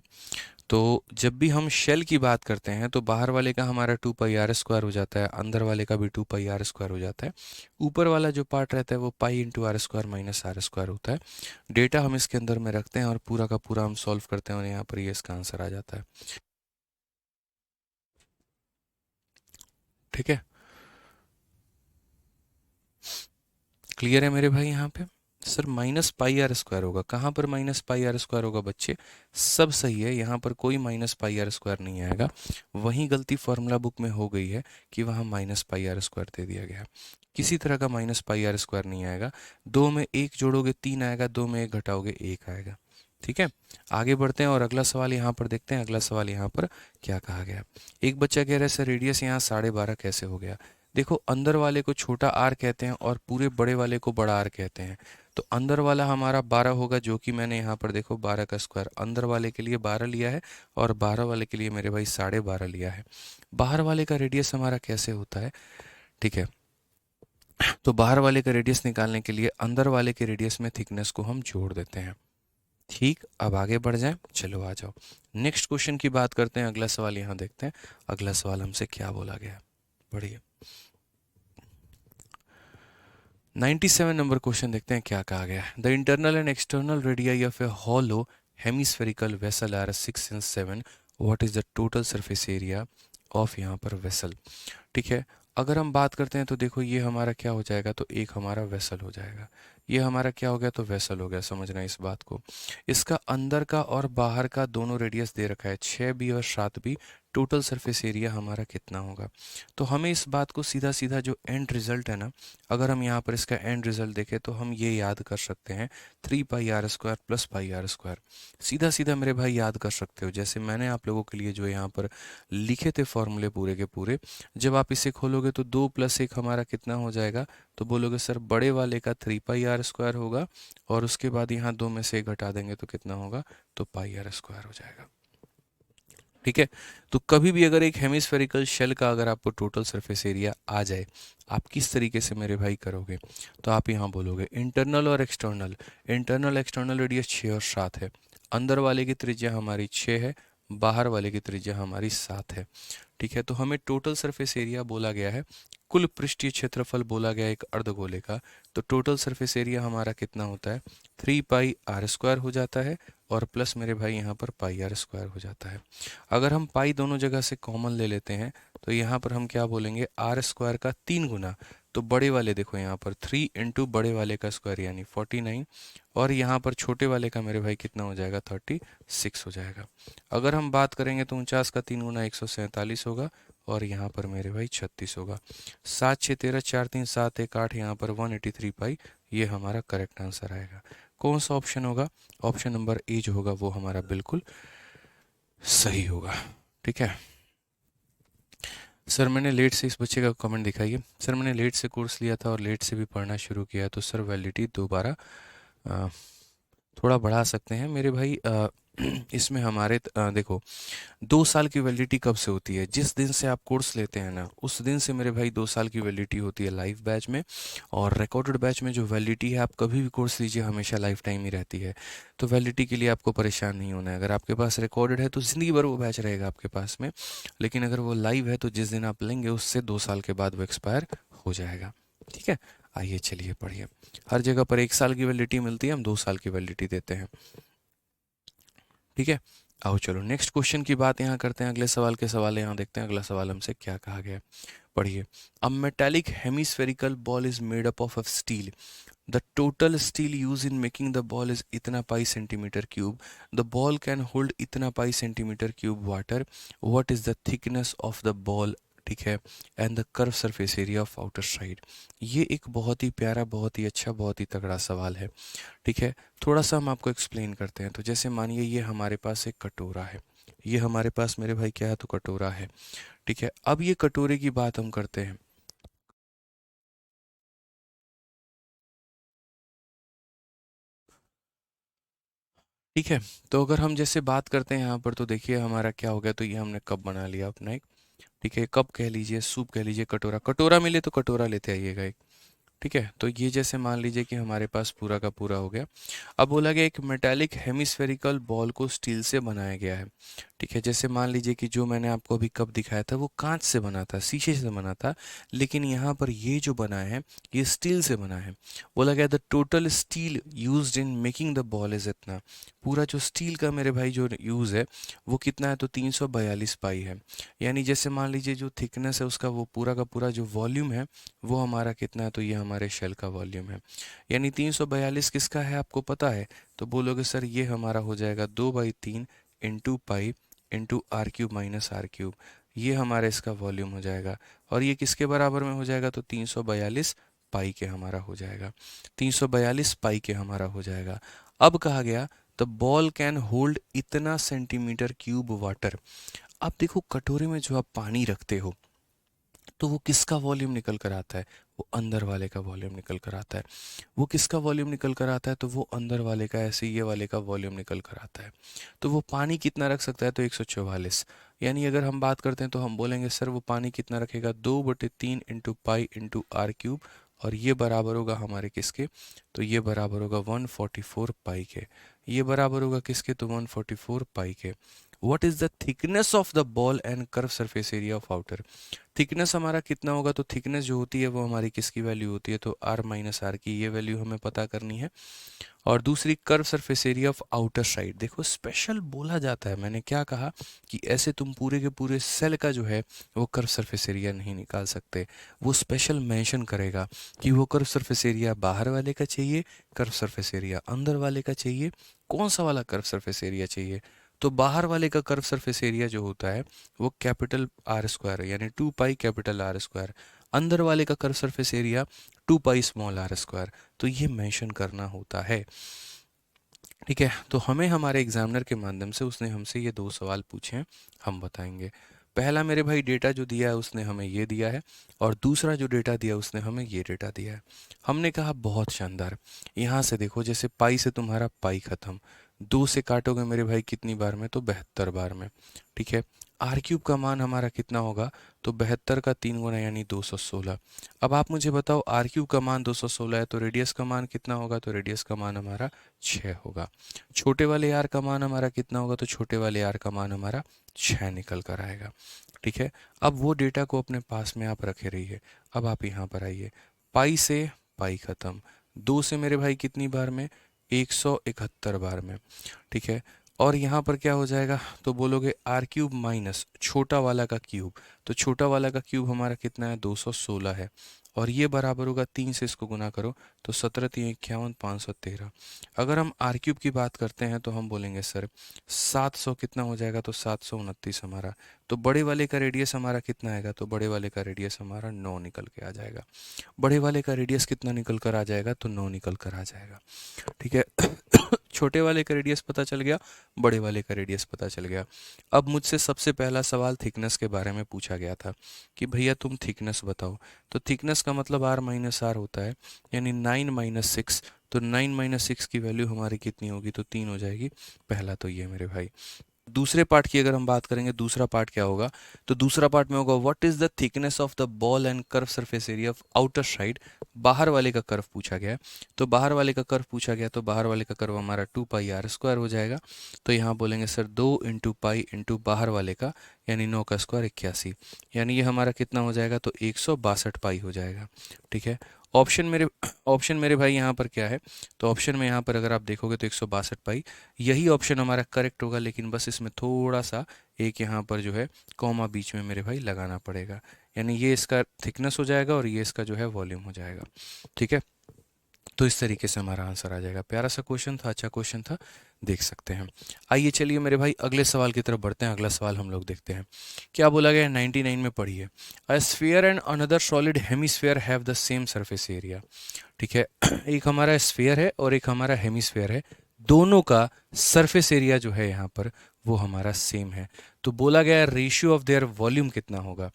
तो जब भी हम शेल की बात करते हैं तो बाहर वाले का हमारा 2 पाई r² हो जाता है, अंदर वाले का भी 2 पाई r² हो जाता है, ऊपर वाला जो पार्ट रहता है वो pi into r² minus r² होता है। डेटा हम इसके अंदर में रखते हैं और पूरा का पूरा हम सॉल्व करते हैं, और यहाँ पर ये इसका आंसर आ जाता है। ठीक है, क्लियर है मेरे भाई यहाँ पे। Sir minus pi r square होगा। कहाँ पर माइनस पाई आर स्क्वायर होगा बच्चे? सब सही है, यहाँ पर कोई माइनस पाई आर स्क्वायर नहीं आएगा। वहीं गलती फॉर्मूला बुक में हो गई है कि वहाँ माइनस पाई आर स्क्वायर दे दिया गया है। किसी तरह का माइनस पाई आर स्क्वायर नहीं आएगा। दो में एक जोड़ोगे 3 आएगा, दो में एक घटाओगे 1 आएगा। ठीक है, आगे बढ़ते हैं और अगला सवाल यहाँ पर देखते हैं। अगला सवाल यहाँ पर क्या कहा गया। एक बच्चा कह रहा है सर रेडियस यहाँ 12.5 कैसे हो गया। देखो, अंदर वाले को छोटा आर कहते हैं और पूरे बड़े वाले को बड़ा आर कहते हैं। तो अंदर वाला हमारा 12 होगा, जो कि मैंने यहाँ पर देखो 12 का स्क्वायर अंदर वाले के लिए 12 लिया है और 12 वाले के लिए मेरे भाई 12.5 लिया है। बाहर वाले का रेडियस हमारा कैसे होता है? ठीक है, तो बाहर वाले का रेडियस निकालने के लिए अंदर वाले के रेडियस में थिकनेस को हम जोड़ देते हैं। ठीक, अब आगे बढ़ जाएं, चलो आ जाओ नेक्स्ट क्वेश्चन की बात करते हैं। अगला सवाल यहाँ देखते हैं। अगला सवाल हमसे क्या बोला गया है, बढ़िए। 97 नंबर क्वेश्चन देखते हैं क्या कहा गया है। The internal and external radii of a hollow hemispherical vessel are 6 and 7। What is the total surface area of यहाँ पर वेसल। ठीक है, अगर हम बात करते हैं तो देखो ये हमारा क्या हो जाएगा, तो एक हमारा वेसल हो जाएगा। ये हमारा क्या हो गया, तो वेसल हो गया। समझना इस बात को। इसका अंदर का और बाहर का दोनों रेडियस दे रखा है, 6b और 7b। टोटल सरफेस एरिया हमारा कितना होगा। तो हमें इस बात को सीधा सीधा जो एंड रिजल्ट है ना, अगर हम यहाँ पर इसका एंड रिजल्ट देखें तो हम ये याद कर सकते हैं 3πr² प्लस πr²। सीधा सीधा मेरे भाई याद कर सकते हो, जैसे मैंने आप लोगों के लिए जो यहाँ पर लिखे थे फॉर्मूले पूरे के पूरे। जब आप इसे खोलोगे तो 2 + 1 हमारा कितना हो जाएगा, तो बोलोगे सर बड़े वाले का 3πr² होगा और उसके बाद यहाँ 2 में से 1 घटा देंगे तो कितना होगा, तो πr² हो जाएगा। ठीक है, तो कभी भी अगर एक हेमिस्फेरिकल शेल का अगर आपको टोटल सरफेस एरिया आ जाए, आप किस तरीके से मेरे भाई करोगे, तो आप यहाँ बोलोगे इंटरनल और एक्सटर्नल। इंटरनल एक्सटर्नल रेडियस 6 और 7 है। अंदर वाले की त्रिज्या हमारी 6 है, बाहर वाले की त्रिज्या हमारी 7 है। ठीक है, तो हमें टोटल सरफेस एरिया बोला गया है, कुल पृष्ठीय क्षेत्रफल बोला गया एक अर्धगोले का। तो टोटल सरफेस एरिया हमारा कितना होता है, 3πr² हो जाता है और प्लस मेरे भाई यहाँ पर πr² हो जाता है। अगर हम पाई दोनों जगह से कॉमन ले लेते हैं तो यहाँ पर हम क्या बोलेंगे, r² का 3 गुना। तो बड़े वाले देखो यहाँ पर 3 इंटू बड़े वाले का स्क्वायर यानी 49, और यहाँ पर छोटे वाले का मेरे भाई कितना हो जाएगा, 36 हो जाएगा। अगर हम बात करेंगे तो 49 का 3 गुना 147 होगा और यहाँ पर मेरे भाई 36 होगा। 7 6 13 4 3 7 1 8, यहाँ पर 183 पाई, ये हमारा करेक्ट आंसर आएगा। कौन सा ऑप्शन होगा, ऑप्शन नंबर ए जो होगा वो हमारा बिल्कुल सही होगा। ठीक है, सर मैंने लेट से, इस बच्चे का कमेंट दिखाइए। सर मैंने लेट से कोर्स लिया था और लेट से भी पढ़ना शुरू किया, तो सर वैलिडिटी दोबारा थोड़ा बढ़ा सकते हैं मेरे भाई। इसमें हमारे देखो 2 साल की वैलिडिटी कब से होती है, जिस दिन से आप कोर्स लेते हैं ना, उस दिन से मेरे भाई 2 साल की वैलिडिटी होती है लाइव बैच में। और रिकॉर्डेड बैच में जो वैलिडिटी है, आप कभी भी कोर्स लीजिए हमेशा लाइफ टाइम ही रहती है। तो वैलिडिटी के लिए आपको परेशान नहीं होना है। अगर आपके पास रिकॉर्डेड है तो ज़िंदगी भर वो बैच रहेगा आपके पास में, लेकिन अगर वो लाइव है तो जिस दिन आप लेंगे उससे 2 साल के बाद वो एक्सपायर हो जाएगा। ठीक है, आइए चलिए पढ़िए। हर जगह पर 1 साल की वैलिडिटी मिलती है, हम 2 साल की वैलिडिटी देते हैं। ठीक है, आओ चलो नेक्स्ट क्वेश्चन की बात यहाँ करते हैं। अगले सवाल के सवाल यहाँ देखते हैं। अगला सवाल हमसे क्या कहा गया है, पढ़िए। अ metallic hemispherical ball is made up of steel. The total steel used in making the ball is इतना पाई centimetre cube. The ball can hold इतना पाई centimetre cube water. What is the thickness of the ball? ठीक है, and the curve surface area of outer side. ये एक बहुत ही प्यारा, बहुत ही अच्छा, बहुत ही तगड़ा सवाल है। ठीक है, थोड़ा सा हम आपको एक्सप्लेन करते हैं। तो जैसे मानिए ये हमारे पास एक कटोरा है, ये हमारे पास मेरे भाई क्या है, तो कटोरा है। ठीक है, अब ये कटोरे की बात हम करते हैं। ठीक है, तो अगर हम जैसे बात करते हैं यहाँ पर, तो देखिए हमारा क्या हो गया, तो ये हमने कप बना लिया अपना एक। ठीक है, कप कह लीजिए, सूप कह लीजिए, कटोरा, कटोरा मिले तो कटोरा लेते आइएगा एक। ठीक है, तो ये जैसे मान लीजिए कि हमारे पास पूरा का पूरा हो गया। अब बोला गया एक मेटालिक हेमिस्फेरिकल बॉल को स्टील से बनाया गया है। ठीक है, जैसे मान लीजिए कि जो मैंने आपको अभी कप दिखाया था वो कांच से बना था, शीशे से बना था, लेकिन यहाँ पर ये जो बना है ये स्टील से बना है। बोला गया the total steel used in making the ball is इतना, पूरा जो स्टील का मेरे भाई जो यूज़ है वो कितना है, तो 342 पाई है। यानी जैसे मान लीजिए जो थिकनेस है उसका वो पूरा का पूरा जो वॉल्यूम है वो हमारा कितना है, तो ये हमारे शेल का वॉल्यूम है। यानी 342 किसका है आपको पता है, तो बोलोगे सर ये हमारा हो जाएगा 2/3 into pi into r cube minus r cube, ये हमारा इसका वॉल्यूम हो जाएगा। और ये किसके बराबर में हो जाएगा, तो 342 पाई के हमारा हो जाएगा, 342 पाई के हमारा हो जाएगा। अब कहा गया द बॉल कैन होल्ड इतना सेंटीमीटर क्यूब वाटर। अब देखो कटोरे में जो आप पानी रखते हो तो वो किसका वॉल्यूम निकल कर आता है, वो अंदर वाले का वॉल्यूम निकल कर आता है। वो किसका वॉल्यूम निकल कर आता है, तो वो अंदर वाले का, ऐसे ये वाले का वॉल्यूम निकल कर आता है। तो वो पानी कितना रख सकता है, तो 144। यानी अगर हम बात करते हैं तो हम बोलेंगे सर वो पानी कितना रखेगा, 2/3 into pi into r cube, और ये बराबर होगा हमारे किसके, तो ये बराबर होगा 144 पाई के। ये बराबर होगा किसके, तो 144 पाई के। What is the thickness of the ball and curve surface area of outer. Thickness हमारा कितना होगा, तो थिकनेस जो होती है वो हमारी किसकी वैल्यू होती है, तो आर माइनस आर की, ये वैल्यू हमें पता करनी है। और दूसरी curve surface area of outer side, देखो स्पेशल बोला जाता है, मैंने क्या कहा कि ऐसे तुम पूरे के पूरे सेल का जो है वो कर्व सरफेस एरिया नहीं निकाल सकते। वो स्पेशल मेंशन करेगा कि वो कर्व सरफेस एरिया बाहर वाले का चाहिए, कर्व सरफेस एरिया अंदर वाले का चाहिए, कौन सा वाला कर्व सरफेस एरिया चाहिए। तो बाहर वाले का कर्व सरफेस एरिया जो होता है वो कैपिटल आर स्क्वायर यानी 2 पाई कैपिटल आर स्क्वायर, अंदर वाले का curve surface area 2 pi small r square. तो ये मेंशन करना होता है। ठीक है, तो हमें हमारे एग्जामिनर के माध्यम से उसने हमसे ये 2 सवाल पूछे हैं, हम बताएंगे। पहला मेरे भाई डेटा जो दिया है उसने हमें ये दिया है, और दूसरा जो डेटा दिया उसने हमें ये डेटा दिया है। हमने कहा बहुत शानदार, यहाँ से देखो जैसे पाई से तुम्हारा पाई खत्म, 2 से काटोगे मेरे भाई कितनी बार में, तो 72 बार में। ठीक है, आर क्यूब का मान हमारा कितना होगा, तो 72 का 3 गुना यानी 216। अब आप मुझे बताओ आर क्यूब का मान 216 है तो रेडियस का मान कितना होगा, तो रेडियस का मान हमारा 6 होगा। छोटे वाले आर का मान हमारा कितना होगा, तो छोटे वाले आर का मान हमारा 6 निकल कर आएगा। ठीक है, अब वो डेटा को अपने पास में आप रखे रहिए। अब आप यहाँ पर आइए, पाई से पाई खत्म, 2 से मेरे भाई कितनी बार में, 171 बार में। ठीक है, और यहाँ पर क्या हो जाएगा, तो बोलोगे आर क्यूब माइनस छोटा वाला का क्यूब, तो छोटा वाला का क्यूब हमारा कितना है, 216 है, और ये बराबर होगा 3 से इसको गुना करो तो 17×3 = 51, 513। अगर हम आर क्यूब की बात करते हैं तो हम बोलेंगे सर 700 कितना हो जाएगा, तो 729 हमारा। तो बड़े वाले का रेडियस हमारा कितना आएगा, तो बड़े वाले का रेडियस हमारा 9 निकल के आ जाएगा। बड़े वाले का रेडियस कितना निकल कर आ जाएगा, तो 9 निकल कर आ जाएगा। ठीक है, छोटे वाले का रेडियस पता चल गया, बड़े वाले का रेडियस पता चल गया। अब मुझसे सबसे पहला सवाल थिकनेस के बारे में पूछा गया था कि भैया तुम थिकनेस बताओ। तो थिकनेस का मतलब आर माइनस आर होता है, यानी 9 - 6। तो 9 - 6 की वैल्यू हमारी कितनी होगी, तो 3 हो जाएगी। पहला तो ये मेरे भाई। दूसरे पार्ट की अगर हम बात करेंगे, दूसरा पार्ट क्या होगा, तो दूसरा पार्ट में होगा what is the thickness of the ball and curve surface area of outer side. बाहर वाले का कर्व पूछा गया है, तो बाहर वाले का कर्व पूछा गया तो बाहर वाले का कर्व हमारा 2 पाई r² हो जाएगा। तो यहाँ बोलेंगे सर 2 × पाई इंटू बाहर वाले का यानी 9 का स्क्वायर 81, यानी ये हमारा कितना हो जाएगा, तो 162 पाई हो जाएगा। ठीक है, ऑप्शन मेरे भाई यहाँ पर क्या है, तो ऑप्शन में यहाँ पर अगर आप देखोगे तो 162 पाई, यही ऑप्शन हमारा करेक्ट होगा, लेकिन बस इसमें थोड़ा सा एक यहाँ पर जो है कॉमा बीच में मेरे भाई लगाना पड़ेगा, यानी ये इसका थिकनेस हो जाएगा और ये इसका जो है वॉल्यूम हो जाएगा। ठीक है, तो इस तरीके से हमारा आंसर आ जाएगा। प्यारा सा क्वेश्चन था, अच्छा क्वेश्चन था, देख सकते हैं। आइए चलिए मेरे भाई अगले सवाल की तरफ बढ़ते हैं। अगला सवाल हम लोग देखते हैं क्या बोला गया है, 99 में पढ़िए। A sphere and another solid hemisphere have the same surface area. ठीक है, एक हमारा स्फीयर है और एक हमारा हेमिस्फीयर है, दोनों का सरफेस एरिया जो है यहाँ पर वो हमारा सेम है। तो बोला गया है रेशियो ऑफ देयर वॉल्यूम कितना होगा।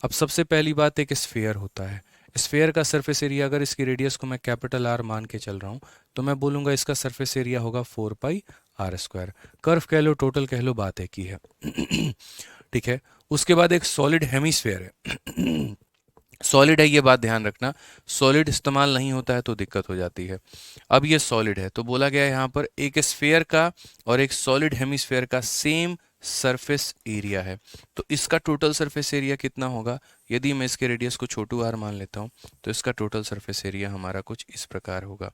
अब सबसे पहली बात एक स्फीयर होता है, स्फीयर का सरफेस एरिया अगर इसकी रेडियस को मैं कैपिटल आर मान के चल रहा हूँ तो मैं बोलूँगा इसका सरफेस एरिया होगा 4 पाई r²। कर्व कह लो, टोटल कह लो, बात एक ही है। ठीक है, उसके बाद एक सॉलिड हेमिस्फीयर है। सॉलिड है, ये बात ध्यान रखना, सॉलिड इस्तेमाल नहीं होता है तो दिक्कत हो जाती है। अब ये सॉलिड है तो बोला गया है यहाँ पर एक स्फीयर का और एक सॉलिड हेमिस्फीयर का सेम सरफेस एरिया है। तो इसका टोटल सरफेस एरिया कितना होगा, यदि मैं इसके रेडियस को छोटू आर मान लेता हूँ तो इसका टोटल सरफेस एरिया हमारा कुछ इस प्रकार होगा।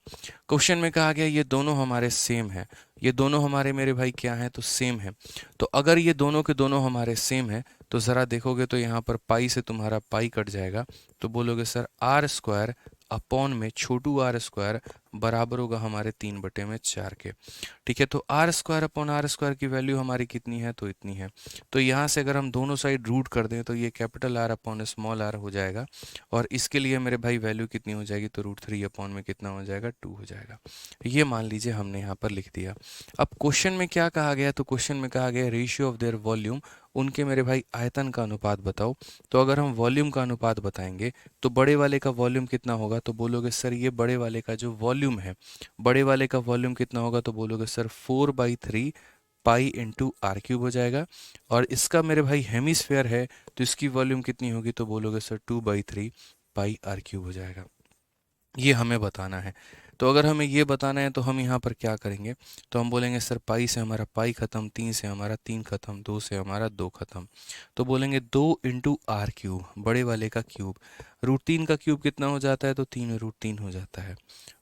क्वेश्चन में कहा गया ये दोनों हमारे सेम है, ये दोनों हमारे मेरे भाई क्या हैं, तो सेम है। तो अगर ये दोनों के दोनों हमारे सेम है तो ज़रा देखोगे तो यहाँ पर पाई से तुम्हारा पाई कट जाएगा, तो बोलोगे सर आर स्क्वायर अपॉन में छोटू आर स्क्वायर बराबर होगा हमारे 3/4 के। ठीक है, तो r square upon r square की वैल्यू हमारी कितनी है, तो इतनी है। तो यहाँ से अगर हम दोनों साइड रूट कर दें तो ये capital r upon small r हो जाएगा, और इसके लिए मेरे भाई वैल्यू कितनी हो जाएगी, तो √3 अपॉन में कितना हो जाएगा, 2 हो जाएगा। ये मान लीजिए हमने यहाँ पर लिख दिया। अब क्वेश्चन में क्या कहा गया, तो क्वेश्चन में कहा गया रेशियो ऑफ देयर वॉल्यूम, उनके मेरे भाई आयतन का अनुपात बताओ। तो अगर हम वॉल्यूम का अनुपात बताएंगे तो बड़े वाले का वॉल्यूम कितना होगा, तो बोलोगे सर ये बड़े वाले का जो वॉल्यूम है, बड़े वाले का वॉल्यूम कितना होगा, तो बोलोगे sir 4/3 pi into r cube हो जाएगा। और इसका मेरे भाई हेमिस्फेयर है तो इसकी वॉल्यूम कितनी होगी, तो बोलोगे सर 2/3 पाई आर क्यूब हो जाएगा। ये हमें बताना है। तो अगर हमें ये बताना है तो हम यहाँ पर क्या करेंगे, तो हम बोलेंगे सर पाई से हमारा पाई खत्म, 3 से हमारा 3 खत्म, 2 से हमारा 2 खत्म, तो बोलेंगे 2 इंटू आर क्यूब, बड़े वाले का क्यूब, √3 का क्यूब कितना हो जाता है, तो 3 √3 हो जाता है।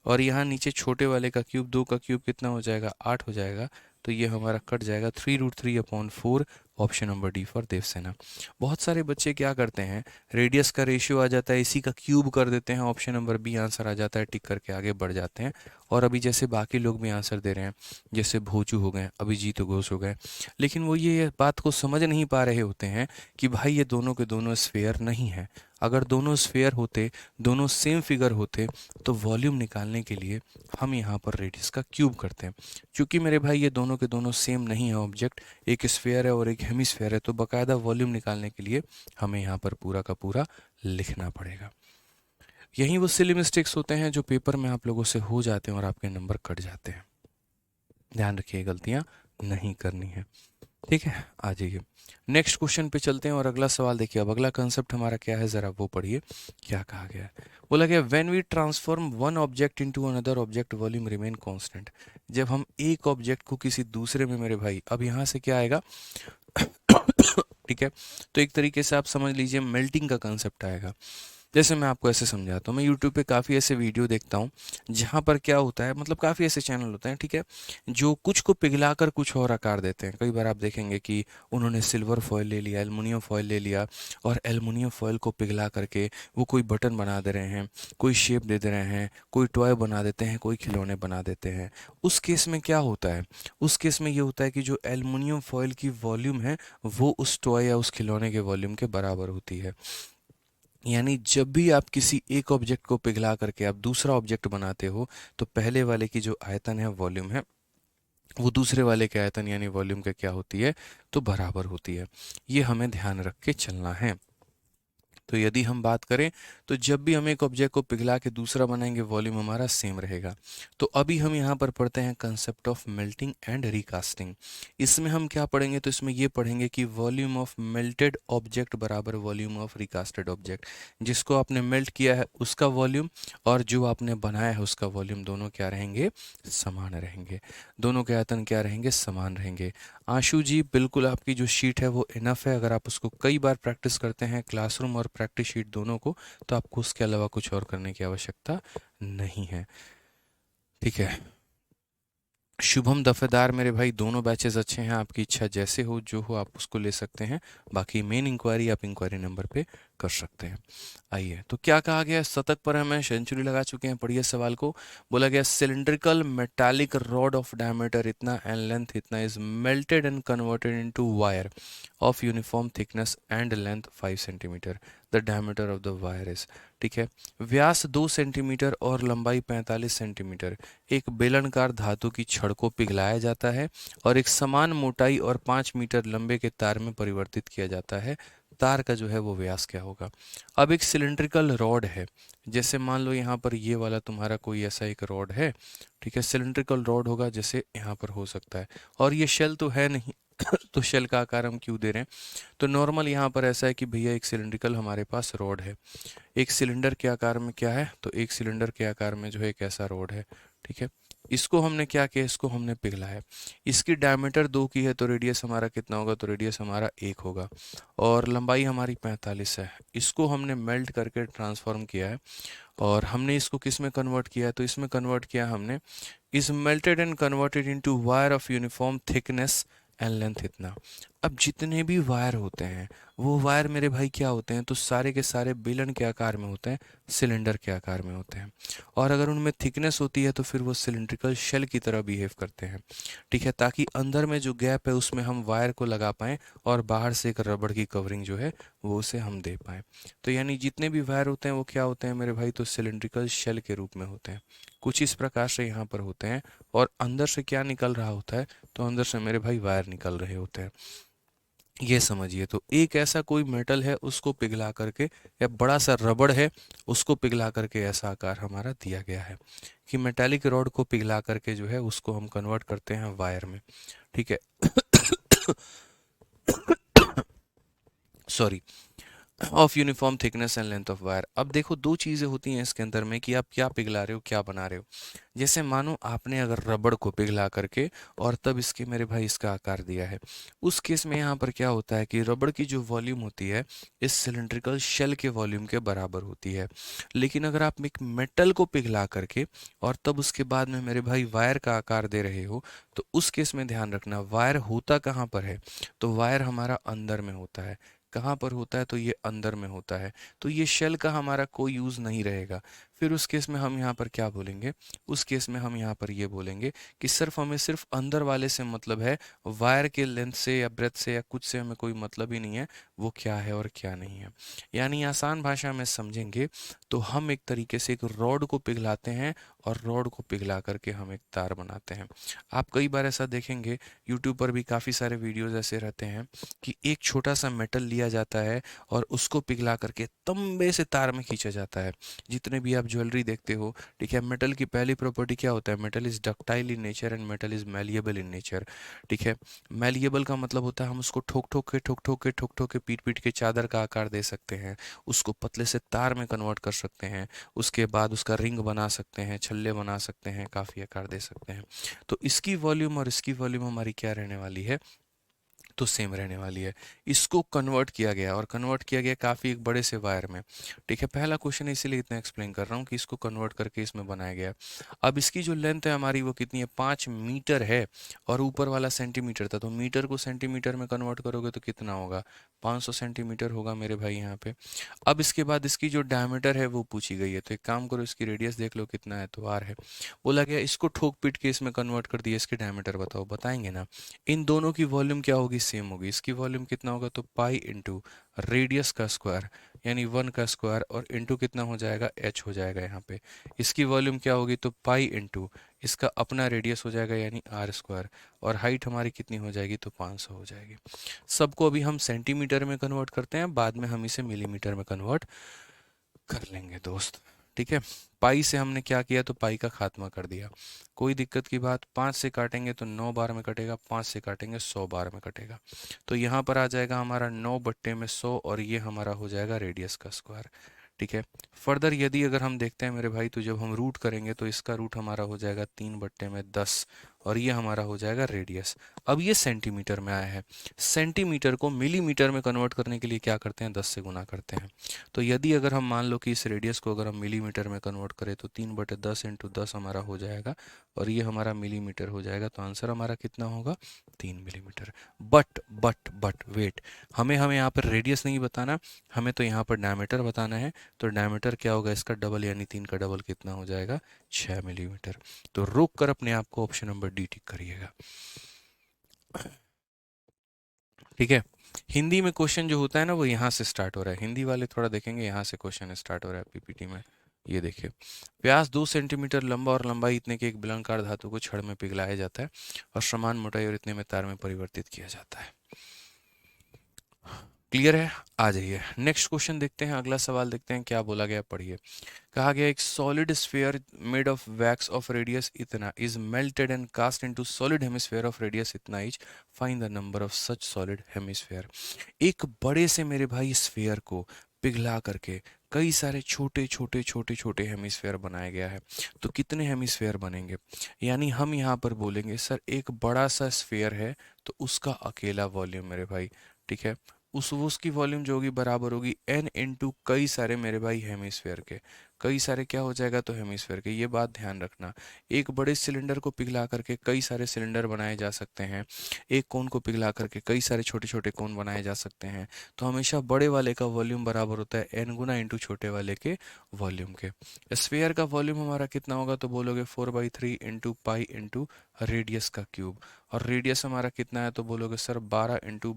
और यहाँ नीचे छोटे वाले का क्यूब, 2 का क्यूब कितना हो जाएगा, 8 हो जाएगा। तो ये हमारा कट जाएगा 3 √3 upon 4, option number D for Devsena. बहुत सारे बच्चे क्या करते हैं, रेडियस का रेशियो आ जाता है इसी का क्यूब कर देते हैं, ऑप्शन नंबर बी आंसर आ जाता है, टिक करके आगे बढ़ जाते हैं। और अभी जैसे बाकी लोग भी आंसर दे रहे हैं, जैसे भोजू हो गए, अभिजीत घोष हो गए, लेकिन वो ये बात को समझ नहीं पा रहे होते हैं कि भाई ये दोनों के दोनों स्फेयर नहीं है। अगर दोनों स्फेयर होते, दोनों सेम फिगर होते, तो वॉल्यूम निकालने के लिए हम यहाँ पर रेडियस का क्यूब करते हैं। क्योंकि मेरे भाई ये दोनों के दोनों सेम नहीं है ऑब्जेक्ट, एक स्फेयर है और एक हेमिस्फेयर है, तो बाकायदा वॉल्यूम निकालने के लिए हमें यहाँ पर पूरा का पूरा लिखना पड़ेगा। यही वो सिली मिस्टेक्स होते हैं जो पेपर में आप लोगों से हो जाते हैं और आपके नंबर कट जाते हैं। ध्यान रखिए, गलतियां नहीं करनी है। ठीक है, आ जाइए नेक्स्ट क्वेश्चन पे चलते हैं और अगला सवाल देखिए। अब अगला कंसेप्ट हमारा क्या है, जरा वो पढ़िए क्या कहा गया है। बोला गया when we transform one object into another object volume remain constant. जब हम एक ऑब्जेक्ट को किसी दूसरे में, मेरे भाई अब यहाँ से क्या आएगा ठीक है, तो एक तरीके से आप समझ लीजिए मेल्टिंग का कंसेप्ट आएगा। जैसे मैं आपको ऐसे समझाता हूँ, मैं यूट्यूब पे काफ़ी ऐसे वीडियो देखता हूँ जहाँ पर क्या होता है, मतलब काफ़ी ऐसे चैनल होते हैं, ठीक है, जो कुछ को पिघलाकर कुछ और आकार देते हैं। कई बार आप देखेंगे कि उन्होंने सिल्वर फॉयल ले लिया, एल्युमिनियम फॉयल ले लिया, और एल्युमिनियम फॉयल को पिघला करके वो कोई बटन बना दे रहे हैं, कोई शेप दे दे रहे हैं, कोई टॉय बना देते हैं, कोई खिलौने बना देते हैं। उस केस में क्या होता है, उस केस में ये होता है कि जो एल्युमिनियम फॉयल की वॉल्यूम है वो उस टॉय या उस खिलौने के वॉल्यूम के बराबर होती है। यानी जब भी आप किसी एक ऑब्जेक्ट को पिघला करके आप दूसरा ऑब्जेक्ट बनाते हो, तो पहले वाले की जो आयतन है, वॉल्यूम है, वो दूसरे वाले के आयतन यानी वॉल्यूम के क्या होती है, तो बराबर होती है। ये हमें ध्यान रख के चलना है। तो यदि हम बात करें तो जब भी हम एक ऑब्जेक्ट को पिघला के दूसरा बनाएंगे, वॉल्यूम हमारा सेम रहेगा। तो अभी हम यहाँ पर पढ़ते हैं concept of melting and recasting. इसमें हम क्या पढ़ेंगे, तो इसमें ये पढ़ेंगे कि वॉल्यूम ऑफ मेल्टेड ऑब्जेक्ट बराबर वॉल्यूम ऑफ रिकास्टेड ऑब्जेक्ट। जिसको आपने मेल्ट किया है उसका वॉल्यूम और जो आपने बनाया है उसका वॉल्यूम, दोनों क्या रहेंगे, समान रहेंगे। दोनों के आयतन क्या रहेंगे, समान रहेंगे। आशु जी बिल्कुल आपकी जो शीट है वो इनफ है, अगर आप उसको कई बार प्रैक्टिस करते हैं, क्लासरूम और प्रैक्टिस शीट दोनों को, तो आपको उसके अलावा कुछ और करने की आवश्यकता नहीं है। ठीक है, शुभम दफेदार मेरे भाई, दोनों बैचेस अच्छे हैं, आपकी इच्छा जैसे हो जो हो आप उसको ले सकते हैं। बाकी मेन इंक्वायरी आप इंक्वायरी नंबर पे कर सकते हैं। आइए, तो क्या कहा गया, शतक पर हमें सेंचुरी लगा चुके हैं। पढ़िए सवाल को। बोला गया cylindrical metallic rod of diameter इतना एंड लेंथ इतना is melted and converted into wire of uniform thickness and length 5 centimetre. The diameter of the wire is, ठीक है, व्यास 2 सेंटीमीटर और लंबाई 45 सेंटीमीटर। एक बेलनकार धातु की छड़ को पिघलाया जाता है और एक समान मोटाई और 5 मीटर लंबे के तार में परिवर्तित किया जाता है। तार का जो है वो व्यास क्या होगा। अब एक सिलिंड्रिकल रॉड है, जैसे मान लो यहाँ पर ये वाला तुम्हारा कोई ऐसा एक रॉड है, ठीक है, सिलिंड्रिकल रॉड होगा जैसे यहाँ पर हो सकता है, और ये शेल तो है नहीं तो शेल का आकार हम क्यों दे रहे हैं, तो नॉर्मल यहाँ पर ऐसा है कि भैया एक सिलिंड्रिकल हमारे पास रॉड है, एक सिलेंडर के आकार में क्या है, तो एक सिलेंडर के आकार में जो है एक ऐसा रॉड है, ठीक है, इसको हमने क्या किया, इसको हमने पिघलाया। इसकी डायमीटर 2 की है तो रेडियस हमारा कितना होगा, तो रेडियस हमारा 1 होगा और लंबाई हमारी 45 है। इसको हमने मेल्ट करके ट्रांसफॉर्म किया है और हमने इसको किस में कन्वर्ट किया है, तो इसमें कन्वर्ट किया हमने, is melted and converted into wire of uniform thickness and length इतना। अब जितने भी वायर होते हैं वो वायर मेरे भाई क्या होते हैं, तो सारे के सारे बेलन के आकार में होते हैं, सिलेंडर के आकार में होते हैं। और अगर उनमें थिकनेस होती है तो फिर वो सिलिंड्रिकल शेल की तरह बिहेव करते हैं। ठीक है, ताकि अंदर में जो गैप है उसमें हम वायर को लगा पाएँ और बाहर से एक रबड़ की कवरिंग जो है वो उसे हम दे पाएँ। तो यानी जितने भी वायर होते हैं वो क्या होते हैं मेरे भाई, तो सिलिंड्रिकल शेल के रूप में होते हैं। कुछ इस प्रकार से यहाँ पर होते हैं और अंदर से क्या निकल रहा होता है, तो अंदर से मेरे भाई वायर निकल रहे होते हैं। ये समझिए, तो एक ऐसा कोई मेटल है उसको पिघला करके, या बड़ा सा रबड़ है उसको पिघला करके ऐसा आकार हमारा दिया गया है कि मेटालिक रॉड को पिघला करके जो है उसको हम कन्वर्ट करते हैं वायर में। ठीक है। Sorry, of uniform thickness and length of wire. अब देखो दो चीज़ें होती हैं इसके अंदर में कि आप क्या पिघला रहे हो, क्या बना रहे हो। जैसे मानो आपने अगर रबड़ को पिघला करके और तब इसके मेरे भाई इसका आकार दिया है, उस केस में यहाँ पर क्या होता है कि रबड़ की जो वॉल्यूम होती है इस सिलिंड्रिकल शेल के वॉल्यूम के बराबर होती है। लेकिन अगर आप एक मेटल को पिघला करके और तब उसके बाद में मेरे भाई वायर का आकार दे रहे हो, तो उस केस में ध्यान रखना वायर होता कहाँ पर है, तो वायर हमारा अंदर में होता है। कहाँ पर होता है, तो ये अंदर में होता है। तो ये शेल का हमारा कोई यूज़ नहीं रहेगा। फिर उस केस में हम यहाँ पर क्या बोलेंगे, उस केस में हम यहाँ पर ये बोलेंगे कि सिर्फ हमें सिर्फ अंदर वाले से मतलब है, वायर के लेंथ से या ब्रेथ से या कुछ से हमें कोई मतलब ही नहीं है वो क्या है और क्या नहीं है। यानी आसान भाषा में समझेंगे तो हम एक तरीके से एक रॉड को पिघलाते हैं और रॉड को पिघला करके हम एक तार बनाते हैं। आप कई बार ऐसा देखेंगे, यूट्यूब पर भी काफ़ी सारे वीडियोज ऐसे रहते हैं कि एक छोटा सा मेटल लिया जाता है और उसको पिघला करके तंबे से तार में खींचा जाता है। जितने भी आप ज्वेलरी देखते हो, ठीक है, मेटल की पहली प्रॉपर्टी क्या होता है, metal is ductile in nature and metal is malleable in nature. ठीक है, मैलिएबल का मतलब होता है हम उसको ठोक ठोक के पीट पीट के चादर का आकार दे सकते हैं, उसको पतले से तार में कन्वर्ट कर सकते हैं, उसके बाद उसका रिंग बना सकते हैं, छल्ले बना सकते हैं, काफ़ी आकार दे सकते हैं। तो इसकी वॉल्यूम और इसकी वॉल्यूम हमारी क्या रहने वाली है, तो सेम रहने वाली है। इसको कन्वर्ट किया गया और कन्वर्ट किया गया काफ़ी एक बड़े से वायर में। ठीक है, पहला क्वेश्चन इसीलिए इतना एक्सप्लेन कर रहा हूँ कि इसको कन्वर्ट करके इसमें बनाया गया। अब इसकी जो लेंथ है हमारी वो कितनी है, 5 मीटर है और ऊपर वाला सेंटीमीटर था, तो मीटर को सेंटीमीटर में कन्वर्ट करोगे तो कितना होगा, 500 सेंटीमीटर होगा मेरे भाई यहाँ पे। अब इसके बाद इसकी जो डायमीटर है वो पूछी गई है, तो एक काम करो इसकी रेडियस देख लो कितना है, तो आर है। बोला गया इसको ठोक पीट के इसमें कन्वर्ट कर दिया, इसकी डायमीटर बताओ, बताएंगे ना। इन दोनों की वॉल्यूम क्या होगी, सेम होगी। इसकी वॉल्यूम कितना होगा, तो पाई इंटू रेडियस का स्क्वायर, यानी 1 का स्क्वायर, और इंटू कितना हो जाएगा, h हो जाएगा यहाँ पे। इसकी वॉल्यूम क्या होगी, तो पाई इंटू इसका अपना रेडियस हो जाएगा यानी आर स्क्वायर, और हाइट हमारी कितनी हो जाएगी, तो 500 हो जाएगी। सबको अभी हम सेंटीमीटर में कन्वर्ट करते हैं, बाद में हम इसे मिलीमीटर में कन्वर्ट कर लेंगे दोस्त। ठीक है, पाई से हमने क्या किया, तो पाई का खात्मा कर दिया। कोई दिक्कत की बात, 5 से काटेंगे तो 9 बार में कटेगा, 5 से काटेंगे 100 बार में कटेगा। तो यहाँ पर आ जाएगा हमारा 9 बट्टे में 100 और ये हमारा हो जाएगा रेडियस का स्क्वायर। ठीक है, फर्दर यदि अगर हम देखते हैं मेरे भाई, तो जब हम रूट करेंगे तो इसका रूट हमारा हो जाएगा 3 बट्टे में 10 और ये हमारा हो जाएगा रेडियस। अब ये सेंटीमीटर में आया है, सेंटीमीटर को मिलीमीटर में कन्वर्ट करने के लिए क्या करते हैं, 10 से गुना करते हैं। तो यदि अगर हम मान लो कि इस रेडियस को अगर हम मिलीमीटर में कन्वर्ट करें तो 3/10 इंटू 10 हमारा हो जाएगा और ये हमारा मिलीमीटर हो जाएगा, तो आंसर हमारा कितना होगा, 3 मिलीमीटर। बट वेट, हमें हमें यहाँ पर रेडियस नहीं बताना, हमें तो यहाँ पर डायमीटर बताना है। तो डायमीटर क्या होगा, इसका डबल यानी 3 का डबल कितना हो जाएगा, 6 मिलीमीटर। तो रोक कर अपने आप को ऑप्शन नंबर डी टिक करिएगा। ठीक है, हिंदी में क्वेश्चन जो होता है ना वो यहाँ से स्टार्ट हो रहा है, हिंदी वाले थोड़ा देखेंगे यहाँ से क्वेश्चन स्टार्ट हो रहा है पीपीटी में। ये देखिए, व्यास 2 सेंटीमीटर लंबा और लंबाई इतने के एक बेलनाकार धातु को छड़ में पिघलाया जाता है और समान मोटाई और इतने में तार में परिवर्तित किया जाता है। क्लियर है, आ जाइए नेक्स्ट क्वेश्चन देखते हैं, अगला सवाल देखते हैं क्या बोला गया, पढ़िए। कहा गया एक solid sphere made of wax of radius इतना is melted and cast into solid hemisphere of radius इतना inch, find the number of such solid hemisphere. एक बड़े से मेरे भाई स्फीयर को पिघला करके कई सारे छोटे छोटे छोटे छोटे हेमिस्फेयर बनाया गया है। तो कितने हेमिस्फेयर बनेंगे, यानी हम यहाँ पर बोलेंगे सर एक बड़ा सा स्फेयर है तो उसका अकेला वॉल्यूम मेरे भाई, ठीक है, उस वो उसकी वॉल्यूम जो होगी बराबर होगी n इंटू कई सारे मेरे भाई हेमिस्फेयर के। कई सारे क्या हो जाएगा, तो हेमिस्फेयर के, ये बात ध्यान रखना। एक बड़े सिलेंडर को पिघला करके कई सारे सिलेंडर बनाए जा सकते हैं, एक कोन को पिघला करके कई सारे छोटे छोटे कोन बनाए जा सकते हैं। तो हमेशा बड़े वाले का वॉल्यूम बराबर होता है n गुना इंटू छोटे वाले के वॉल्यूम के। स्फेयर का वॉल्यूम हमारा कितना होगा, तो बोलोगे 4/3 इंटू पाई इंटू रेडियस का क्यूब। और रेडियस हमारा कितना है, तो बोलोगे सर 12 इंटू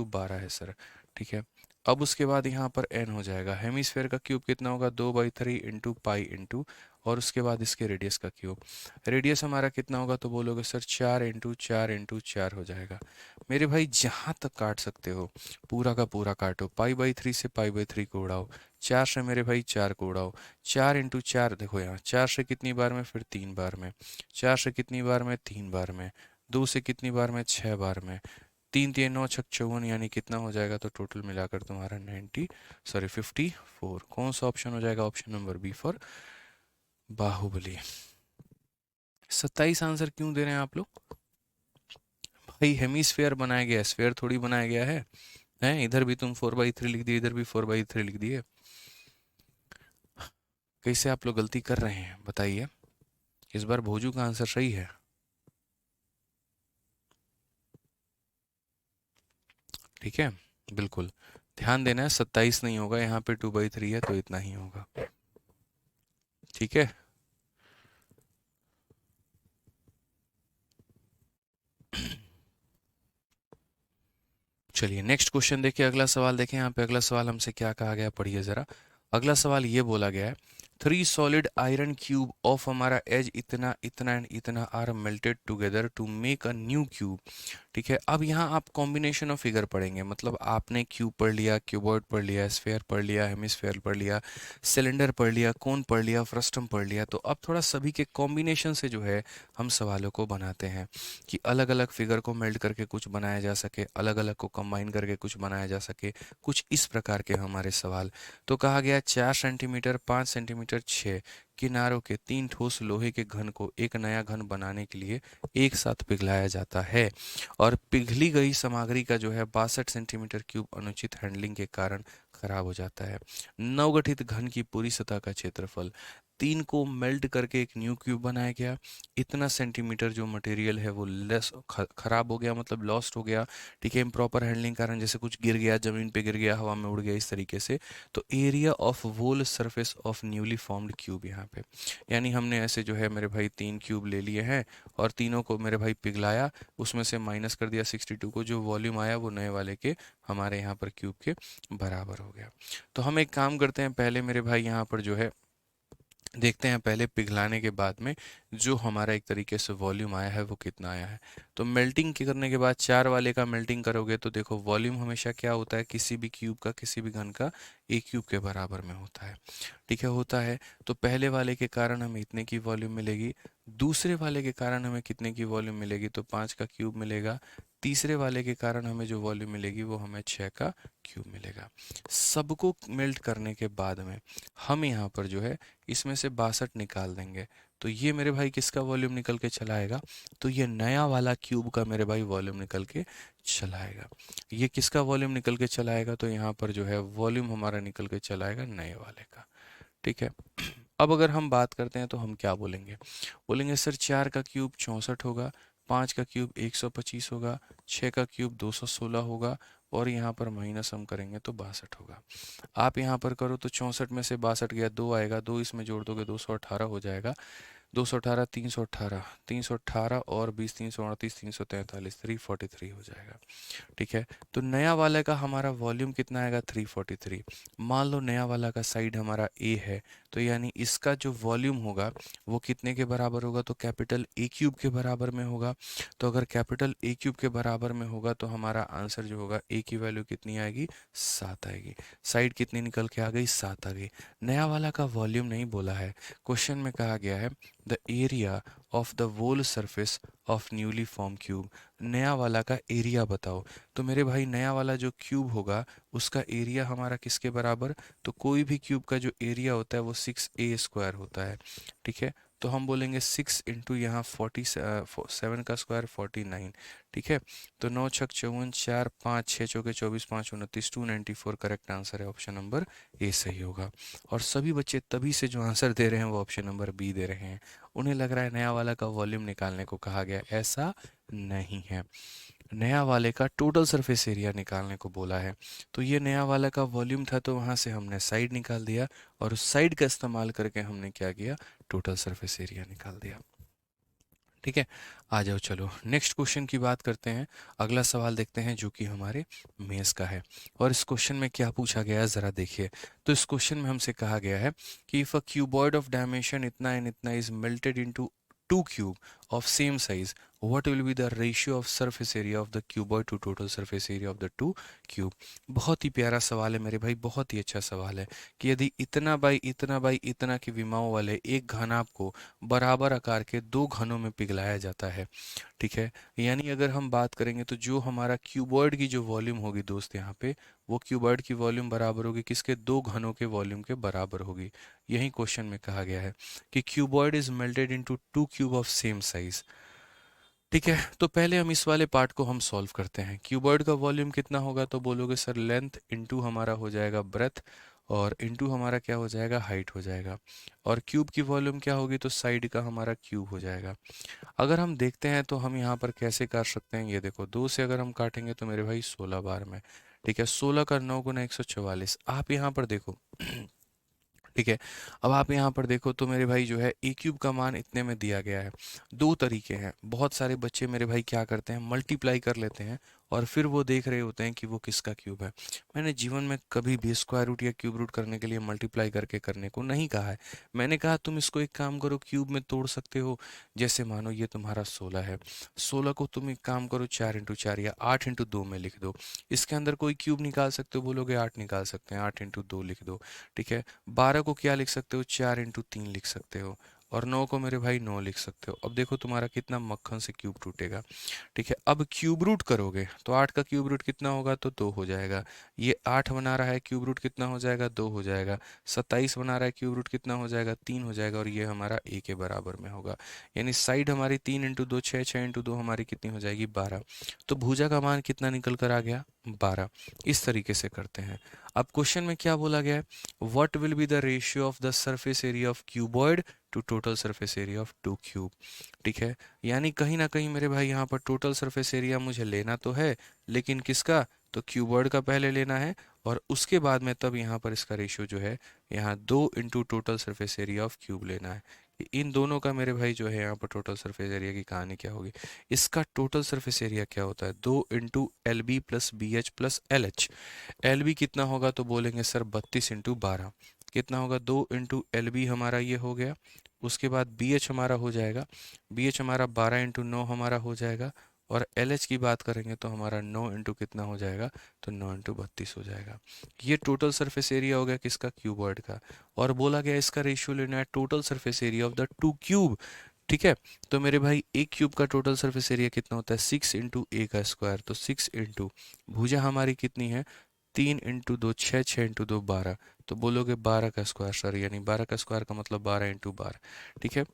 12 है सर, ठीक है। अब उसके बाद यहाँ पर n हो जाएगा। हेमिस्फेयर का क्यूब कितना होगा, 2/3 इंटू पाई इंटू, और उसके बाद इसके रेडियस का क्यूब। रेडियस हमारा कितना होगा, तो बोलोगे सर 4 इंटू 4 हो जाएगा। मेरे भाई जहाँ तक काट सकते हो पूरा का पूरा काटो, पाई/3 से पाई/3 को उड़ाओ, 4 से मेरे भाई 4 को उड़ाओ, 4 इंटू 4 देखो यहाँ, 4 से कितनी बार में, फिर 3 बार में, 4 से कितनी बार में, 3 बार में, 2 से कितनी बार में, 6 बार में, 3×3=9, 6×6=54, यानी कितना हो जाएगा, तो टोटल मिलाकर तुम्हारा 54। कौन सा ऑप्शन हो जाएगा, option number B for Baahubali. 27 answer क्यों दे रहे हैं आप लोग भाई, हेमिस्फेयर बनाया गया है, स्फेयर थोड़ी बनाया गया है, हैं? इधर भी तुम 4/3 लिख दिए, इधर भी 4/3 लिख दिए। कैसे आप लोग गलती कर रहे हैं बताइए। इस बार भोजू का आंसर सही है, ठीक है, बिल्कुल ध्यान देना है। 27 नहीं होगा, यहाँ पे 2/3 है तो इतना ही होगा, ठीक है। चलिए नेक्स्ट क्वेश्चन देखिए, अगला सवाल देखें। यहाँ पे अगला सवाल हमसे क्या कहा गया, पढ़िए जरा। अगला सवाल ये बोला गया है, 3 सॉलिड आयरन क्यूब ऑफ हमारा एज इतना इतना एंड इतना are melted together to make a new cube, ठीक है। अब यहाँ आप कॉम्बिनेशन ऑफ फिगर पढ़ेंगे, मतलब आपने क्यूब पढ़ लिया, क्यूबॉइड पढ़ लिया, स्फेयर पढ़ लिया, हेमिस्फेयर पढ़ लिया, सिलेंडर पढ़ लिया, कोन पढ़ लिया, फ्रस्टम पढ़ लिया। तो अब थोड़ा सभी के कॉम्बिनेशन से जो है हम सवालों को बनाते हैं, कि अलग अलग फिगर को मेल्ट करके कुछ बनाया जा सके, अलग अलग को कंबाइन करके कुछ बनाया जा सके, कुछ इस प्रकार के हमारे सवाल। तो कहा गया 4 सेंटीमीटर, 5 सेंटीमीटर, 6 किनारों के 3 ठोस लोहे के घन को एक नया घन बनाने के लिए एक साथ पिघलाया जाता है, और पिघली गई सामग्री का जो है 62 सेंटीमीटर क्यूब अनुचित हैंडलिंग के कारण खराब हो जाता है। नवगठित घन की पूरी सतह का क्षेत्रफल, 3 को मेल्ट करके एक न्यू क्यूब बनाया गया, इतना सेंटीमीटर जो मटेरियल है वो लेस खराब हो गया, मतलब लॉस्ट हो गया, ठीक है, इम्प्रॉपर हैंडलिंग कारण, जैसे कुछ गिर गया, जमीन पे गिर गया, हवा में उड़ गया, इस तरीके से। तो area of whole surface of newly formed cube यहाँ पे, यानी हमने ऐसे जो है मेरे भाई 3 क्यूब ले लिए हैं, और तीनों को मेरे भाई पिघलाया, उसमें से माइनस कर दिया 62 को, जो वॉल्यूम आया वो नए वाले के हमारे यहाँ पर क्यूब के बराबर हो गया। तो हम एक काम करते हैं, पहले मेरे भाई यहाँ पर जो है देखते हैं, पहले पिघलाने के बाद में जो हमारा एक तरीके से वॉल्यूम आया है वो कितना आया है। तो मेल्टिंग करने के बाद 4 वाले का मेल्टिंग करोगे तो देखो वॉल्यूम हमेशा क्या होता है, किसी भी क्यूब का, किसी भी घन का एक क्यूब के बराबर में होता है, ठीक है, होता है। तो पहले वाले के कारण हमें इतने की वॉल्यूम मिलेगी, दूसरे वाले के कारण हमें कितने की वॉल्यूम मिलेगी, तो 5 का क्यूब मिलेगा, तीसरे वाले के कारण हमें जो वॉल्यूम मिलेगी वो हमें 6 का क्यूब मिलेगा। सबको मेल्ट करने के बाद में हम यहाँ पर जो है इसमें से 62 निकाल देंगे, तो ये मेरे भाई किसका वॉल्यूम निकल के चला आएगा, तो ये नया वाला क्यूब का मेरे भाई वॉल्यूम निकल के चला आएगा। ये किसका वॉल्यूम निकल के चला आएगा, तो यहाँ पर जो है वॉल्यूम हमारा निकल के चला आएगा नए वाले का, ठीक है। अब अगर हम बात करते हैं तो हम क्या बोलेंगे, बोलेंगे सर 4 का क्यूब 64 होगा, 5 का क्यूब 125 होगा, 6 का क्यूब 216 होगा, और यहाँ पर माइनस हम करेंगे तो 62 होगा। आप यहाँ पर करो तो 64 में से 62 गया, 2 आएगा, 2 इसमें जोड़ दोगे 218 हो जाएगा, 218, 318, 318 और 20, 338, 343, 343 हो जाएगा, ठीक है। तो नया वाले का हमारा वॉल्यूम कितना आएगा, 343। मान लो नया वाला का साइड हमारा ए है, तो यानी इसका जो वॉल्यूम होगा वो कितने के बराबर होगा, तो कैपिटल ए क्यूब के बराबर में होगा। तो अगर कैपिटल ए क्यूब के बराबर में होगा तो हमारा आंसर जो होगा ए की वैल्यू कितनी आएगी, 7 आएगी। साइड कितनी निकल के आ गई, 7 आ गई। नया वाला का वॉल्यूम नहीं बोला है, क्वेश्चन में कहा गया है the area of the whole surface of newly form cube. नया वाला का एरिया बताओ। तो मेरे भाई नया वाला जो क्यूब होगा उसका एरिया हमारा किसके बराबर, तो कोई भी क्यूब का जो एरिया होता है वो 6a² होता है। ठीक है, तो हम बोलेंगे 6 इंटू यहाँ 47 का स्क्वायर 49। ठीक है, तो 9 छक 54, 4 5 6 चौके 24, 5 29, 294 करेक्ट आंसर है, ऑप्शन नंबर ए सही होगा। और सभी बच्चे तभी से जो आंसर दे रहे हैं वो ऑप्शन नंबर बी दे रहे हैं। उन्हें लग रहा है नया वाला का वॉल्यूम निकालने को कहा गया, ऐसा नहीं है। नया वाले का टोटल सरफेस एरिया निकालने को बोला है। तो ये नया वाला का वॉल्यूम था, तो वहाँ से हमने साइड निकाल दिया और उस साइड का इस्तेमाल करके हमने क्या किया, टोटल सरफेस एरिया निकाल दिया। ठीक है, आ जाओ चलो नेक्स्ट क्वेश्चन की बात करते हैं। अगला सवाल देखते हैं जो कि हमारे मेंस का है। और इस क्वेश्चन में क्या पूछा गया है ज़रा देखिए। तो इस क्वेश्चन में हमसे कहा गया है कि if a cuboid of dimension इतना एंड इतना is melted into two cube of same size, what will be the ratio of surface area of the cuboid to total surface area of the two cube। बहुत ही प्यारा सवाल है मेरे भाई, बहुत ही अच्छा सवाल है कि यदि इतना बाई इतना की विमाओं वाले एक घनाभ को बराबर आकार के दो घनों में पिघलाया जाता है। ठीक है, यानी अगर हम बात करेंगे तो जो हमारा क्यूबॉइड की जो वॉल्यूम होगी दोस्त यहाँ पे, वो क्यूबॉइड की वॉल्यूम बराबर होगी किसके, दो घनों के वॉल्यूम के बराबर होगी। यही क्वेश्चन में कहा गया है कि cuboid is melted into two cube of same size. ठीक है, तो पहले हम इस वाले पार्ट को हम सॉल्व करते हैं। क्यूबॉइड का वॉल्यूम कितना होगा, तो बोलोगे सर लेंथ इनटू हमारा हो जाएगा ब्रेथ और इनटू हमारा क्या हो जाएगा, हाइट हो जाएगा। और क्यूब की वॉल्यूम क्या होगी, तो साइड का हमारा क्यूब हो जाएगा। अगर हम देखते हैं तो हम यहाँ पर कैसे कर सकते हैं, ये देखो 2 से अगर हम काटेंगे तो मेरे भाई 16 बार में। ठीक है, 16 का 9 गुना 144। आप यहाँ पर देखो ठीक है, अब आप यहाँ पर देखो तो मेरे भाई जो है ए क्यूब का मान इतने में दिया गया है। दो तरीके हैं, बहुत सारे बच्चे मेरे भाई क्या करते हैं, मल्टीप्लाई कर लेते हैं और फिर वो देख रहे होते हैं कि वो किसका क्यूब है। मैंने जीवन में कभी भी स्क्वायर रूट या क्यूब रूट करने के लिए मल्टीप्लाई करके करने को नहीं कहा है। मैंने कहा तुम इसको एक काम करो, क्यूब में तोड़ सकते हो। जैसे मानो ये तुम्हारा 16 है, 16 को तुम एक काम करो 4 इंटू 4 या 8 इंटू 2 में लिख दो। इसके अंदर कोई क्यूब निकाल सकते हो, बोलोगे 8 निकाल सकते हैं, 8 इंटू 2 लिख दो। ठीक है, 12 को क्या लिख सकते हो, 4 इंटू 3 लिख सकते हो। और 9 को मेरे भाई 9 लिख सकते हो। अब देखो तुम्हारा कितना मक्खन से क्यूब टूटेगा। ठीक है, अब क्यूब रूट करोगे तो 8 का क्यूब रूट कितना होगा, तो 2 हो जाएगा। ये 8 बना रहा है, क्यूब रूट कितना हो जाएगा, 2 हो जाएगा। 27 बना रहा है, क्यूब रूट कितना हो जाएगा, 3 हो जाएगा। और ये हमारा ए के बराबर में होगा। यानी साइड हमारी 3 इंटू 2 6, 6 इंटू 2 हमारी कितनी हो जाएगी, 12। तो भुजा का मान कितना निकल कर आ गया, 12। इस तरीके से करते हैं। अब क्वेश्चन में क्या बोला गया है, what will be the ratio of the surface area of cuboid to total surface area of two cube। ठीक है, यानी कहीं ना कहीं मेरे भाई यहाँ पर टोटल सरफेस एरिया मुझे लेना तो है, लेकिन किसका, तो क्यूबॉइड का पहले लेना है और उसके बाद में तब यहाँ पर इसका रेशियो जो है, यहाँ 2 into total surface area of cube लेना है। इन दोनों का मेरे भाई जो है यहाँ पर टोटल सरफेस एरिया की कहानी क्या होगी। इसका टोटल सरफेस एरिया क्या होता है, 2 into L B plus B H plus L H. L B कितना होगा, तो बोलेंगे सर 32 इंटू 12 कितना होगा, 2 इंटू एल बी हमारा ये हो गया। उसके बाद बी एच हमारा हो जाएगा, बी एच हमारा 12 इंटू 9 हमारा हो जाएगा। और एल एच की बात करेंगे तो हमारा 9 इंटू कितना हो जाएगा, तो 9 इंटू 32 हो जाएगा। ये टोटल सरफेस एरिया हो गया किसका, क्यूबॉइड का। और बोला गया इसका रेशियो लेना है total surface area of the two cube. ठीक है, तो मेरे भाई एक क्यूब का टोटल सरफेस एरिया कितना होता है, 6 इंटू a का स्क्वायर। तो 6 इंटू भुजा हमारी कितनी है, 3 इंटू 2 6, 6 इंटू 2 12। तो बोलोगे 12 का स्क्वायर सर, यानी 12 का स्क्वायर का मतलब 12 इंटू 12। ठीक है,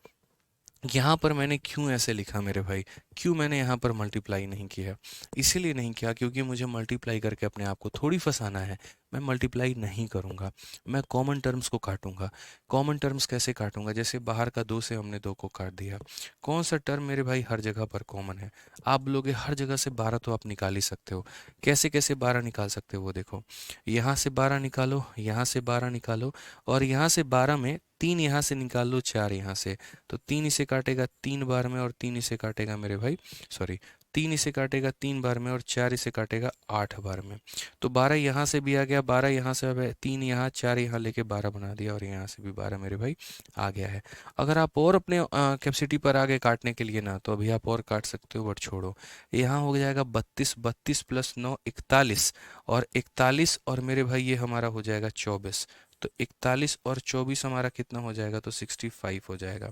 यहाँ पर मैंने क्यों ऐसे लिखा मेरे भाई, क्यों मैंने यहाँ पर मल्टीप्लाई नहीं किया, इसीलिए नहीं किया क्योंकि मुझे मल्टीप्लाई करके अपने आप को थोड़ी फंसाना है। मैं मल्टीप्लाई नहीं करूँगा, मैं कॉमन टर्म्स को काटूंगा। कॉमन टर्म्स कैसे काटूंगा, जैसे बाहर का 2 से हमने 2 को काट दिया। कौन सा टर्म मेरे भाई हर जगह पर कॉमन है, आप बोलोगे हर जगह से 12 तो आप निकाल ही सकते हो। कैसे कैसे 12 निकाल सकते हो, वो देखो, यहाँ से 12 निकालो, यहाँ से 12 निकालो, और यहाँ से 12 में 3 यहाँ से निकाल लो, 4 यहाँ से। तो 3 इसे काटेगा 3 बार में और 3 इसे काटेगा मेरे भाई, सॉरी, 3 इसे काटेगा 3 बार में और 4 इसे काटेगा 8 बार में। तो 12 यहाँ से भी आ गया, 12 यहाँ से, अब 3 यहाँ 4 यहाँ लेके 12 बना दिया, और यहाँ से भी 12 मेरे भाई आ गया है। अगर आप और अपने कैपेसिटी पर आगे काटने के लिए ना, तो अभी आप और काट सकते हो, बट छोड़ो। यहाँ हो जाएगा 32, 32 प्लस 9 41, और 41 और मेरे भाई ये हमारा हो जाएगा 24। तो 41 और 24 हमारा कितना हो जाएगा, तो 65 हो जाएगा।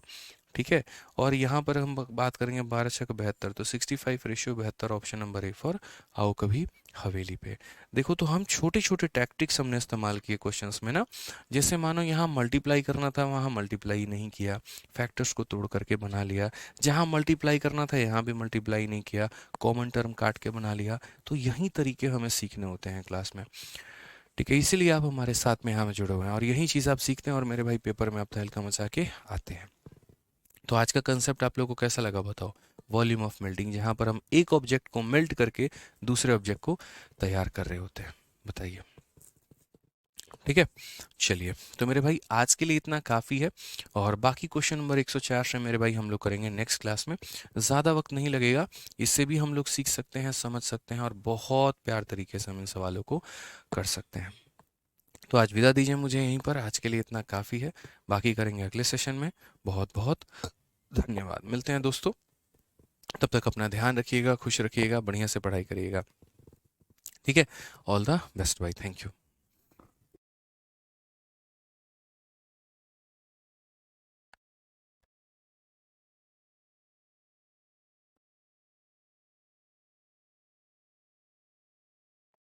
ठीक है। और यहाँ पर हम बात करेंगे 12 छक 72, तो 65:72 ऑप्शन नंबर ए फॉर आओ कभी हवेली पे। देखो तो हम छोटे छोटे टैक्टिक्स हमने इस्तेमाल किए क्वेश्चंस में ना। जैसे मानो यहाँ मल्टीप्लाई करना था, वहाँ मल्टीप्लाई नहीं किया, फैक्टर्स को तोड़ करके बना लिया। जहाँ मल्टीप्लाई करना था यहाँ भी मल्टीप्लाई नहीं किया, कॉमन टर्म काट के बना लिया। तो यही तरीके हमें सीखने होते हैं क्लास में। ठीक है, इसीलिए आप हमारे साथ में यहाँ में जुड़े हुए हैं और यही चीज़ आप सीखते हैं और मेरे भाई पेपर में आप तहलका मचा के आते हैं। तो आज का कंसेप्ट आप लोगों को कैसा लगा बताओ। वॉल्यूम ऑफ मेल्टिंग, जहाँ पर हम एक ऑब्जेक्ट को मेल्ट करके दूसरे ऑब्जेक्ट को तैयार कर रहे होते हैं। बताइए। ठीक है, चलिए तो मेरे भाई आज के लिए इतना काफ़ी है। और बाकी क्वेश्चन नंबर 104 से मेरे भाई हम लोग करेंगे नेक्स्ट क्लास में। ज़्यादा वक्त नहीं लगेगा, इससे भी हम लोग सीख सकते हैं, समझ सकते हैं और बहुत प्यार तरीके से हम इन सवालों को कर सकते हैं। तो आज विदा दीजिए मुझे यहीं पर, आज के लिए इतना काफ़ी है। बाकी करेंगे अगले सेशन में। बहुत बहुत धन्यवाद, मिलते हैं दोस्तों। तब तक अपना ध्यान रखिएगा, खुश रखिएगा, बढ़िया से पढ़ाई करिएगा। ठीक है, ऑल द बेस्ट भाई, थैंक यू।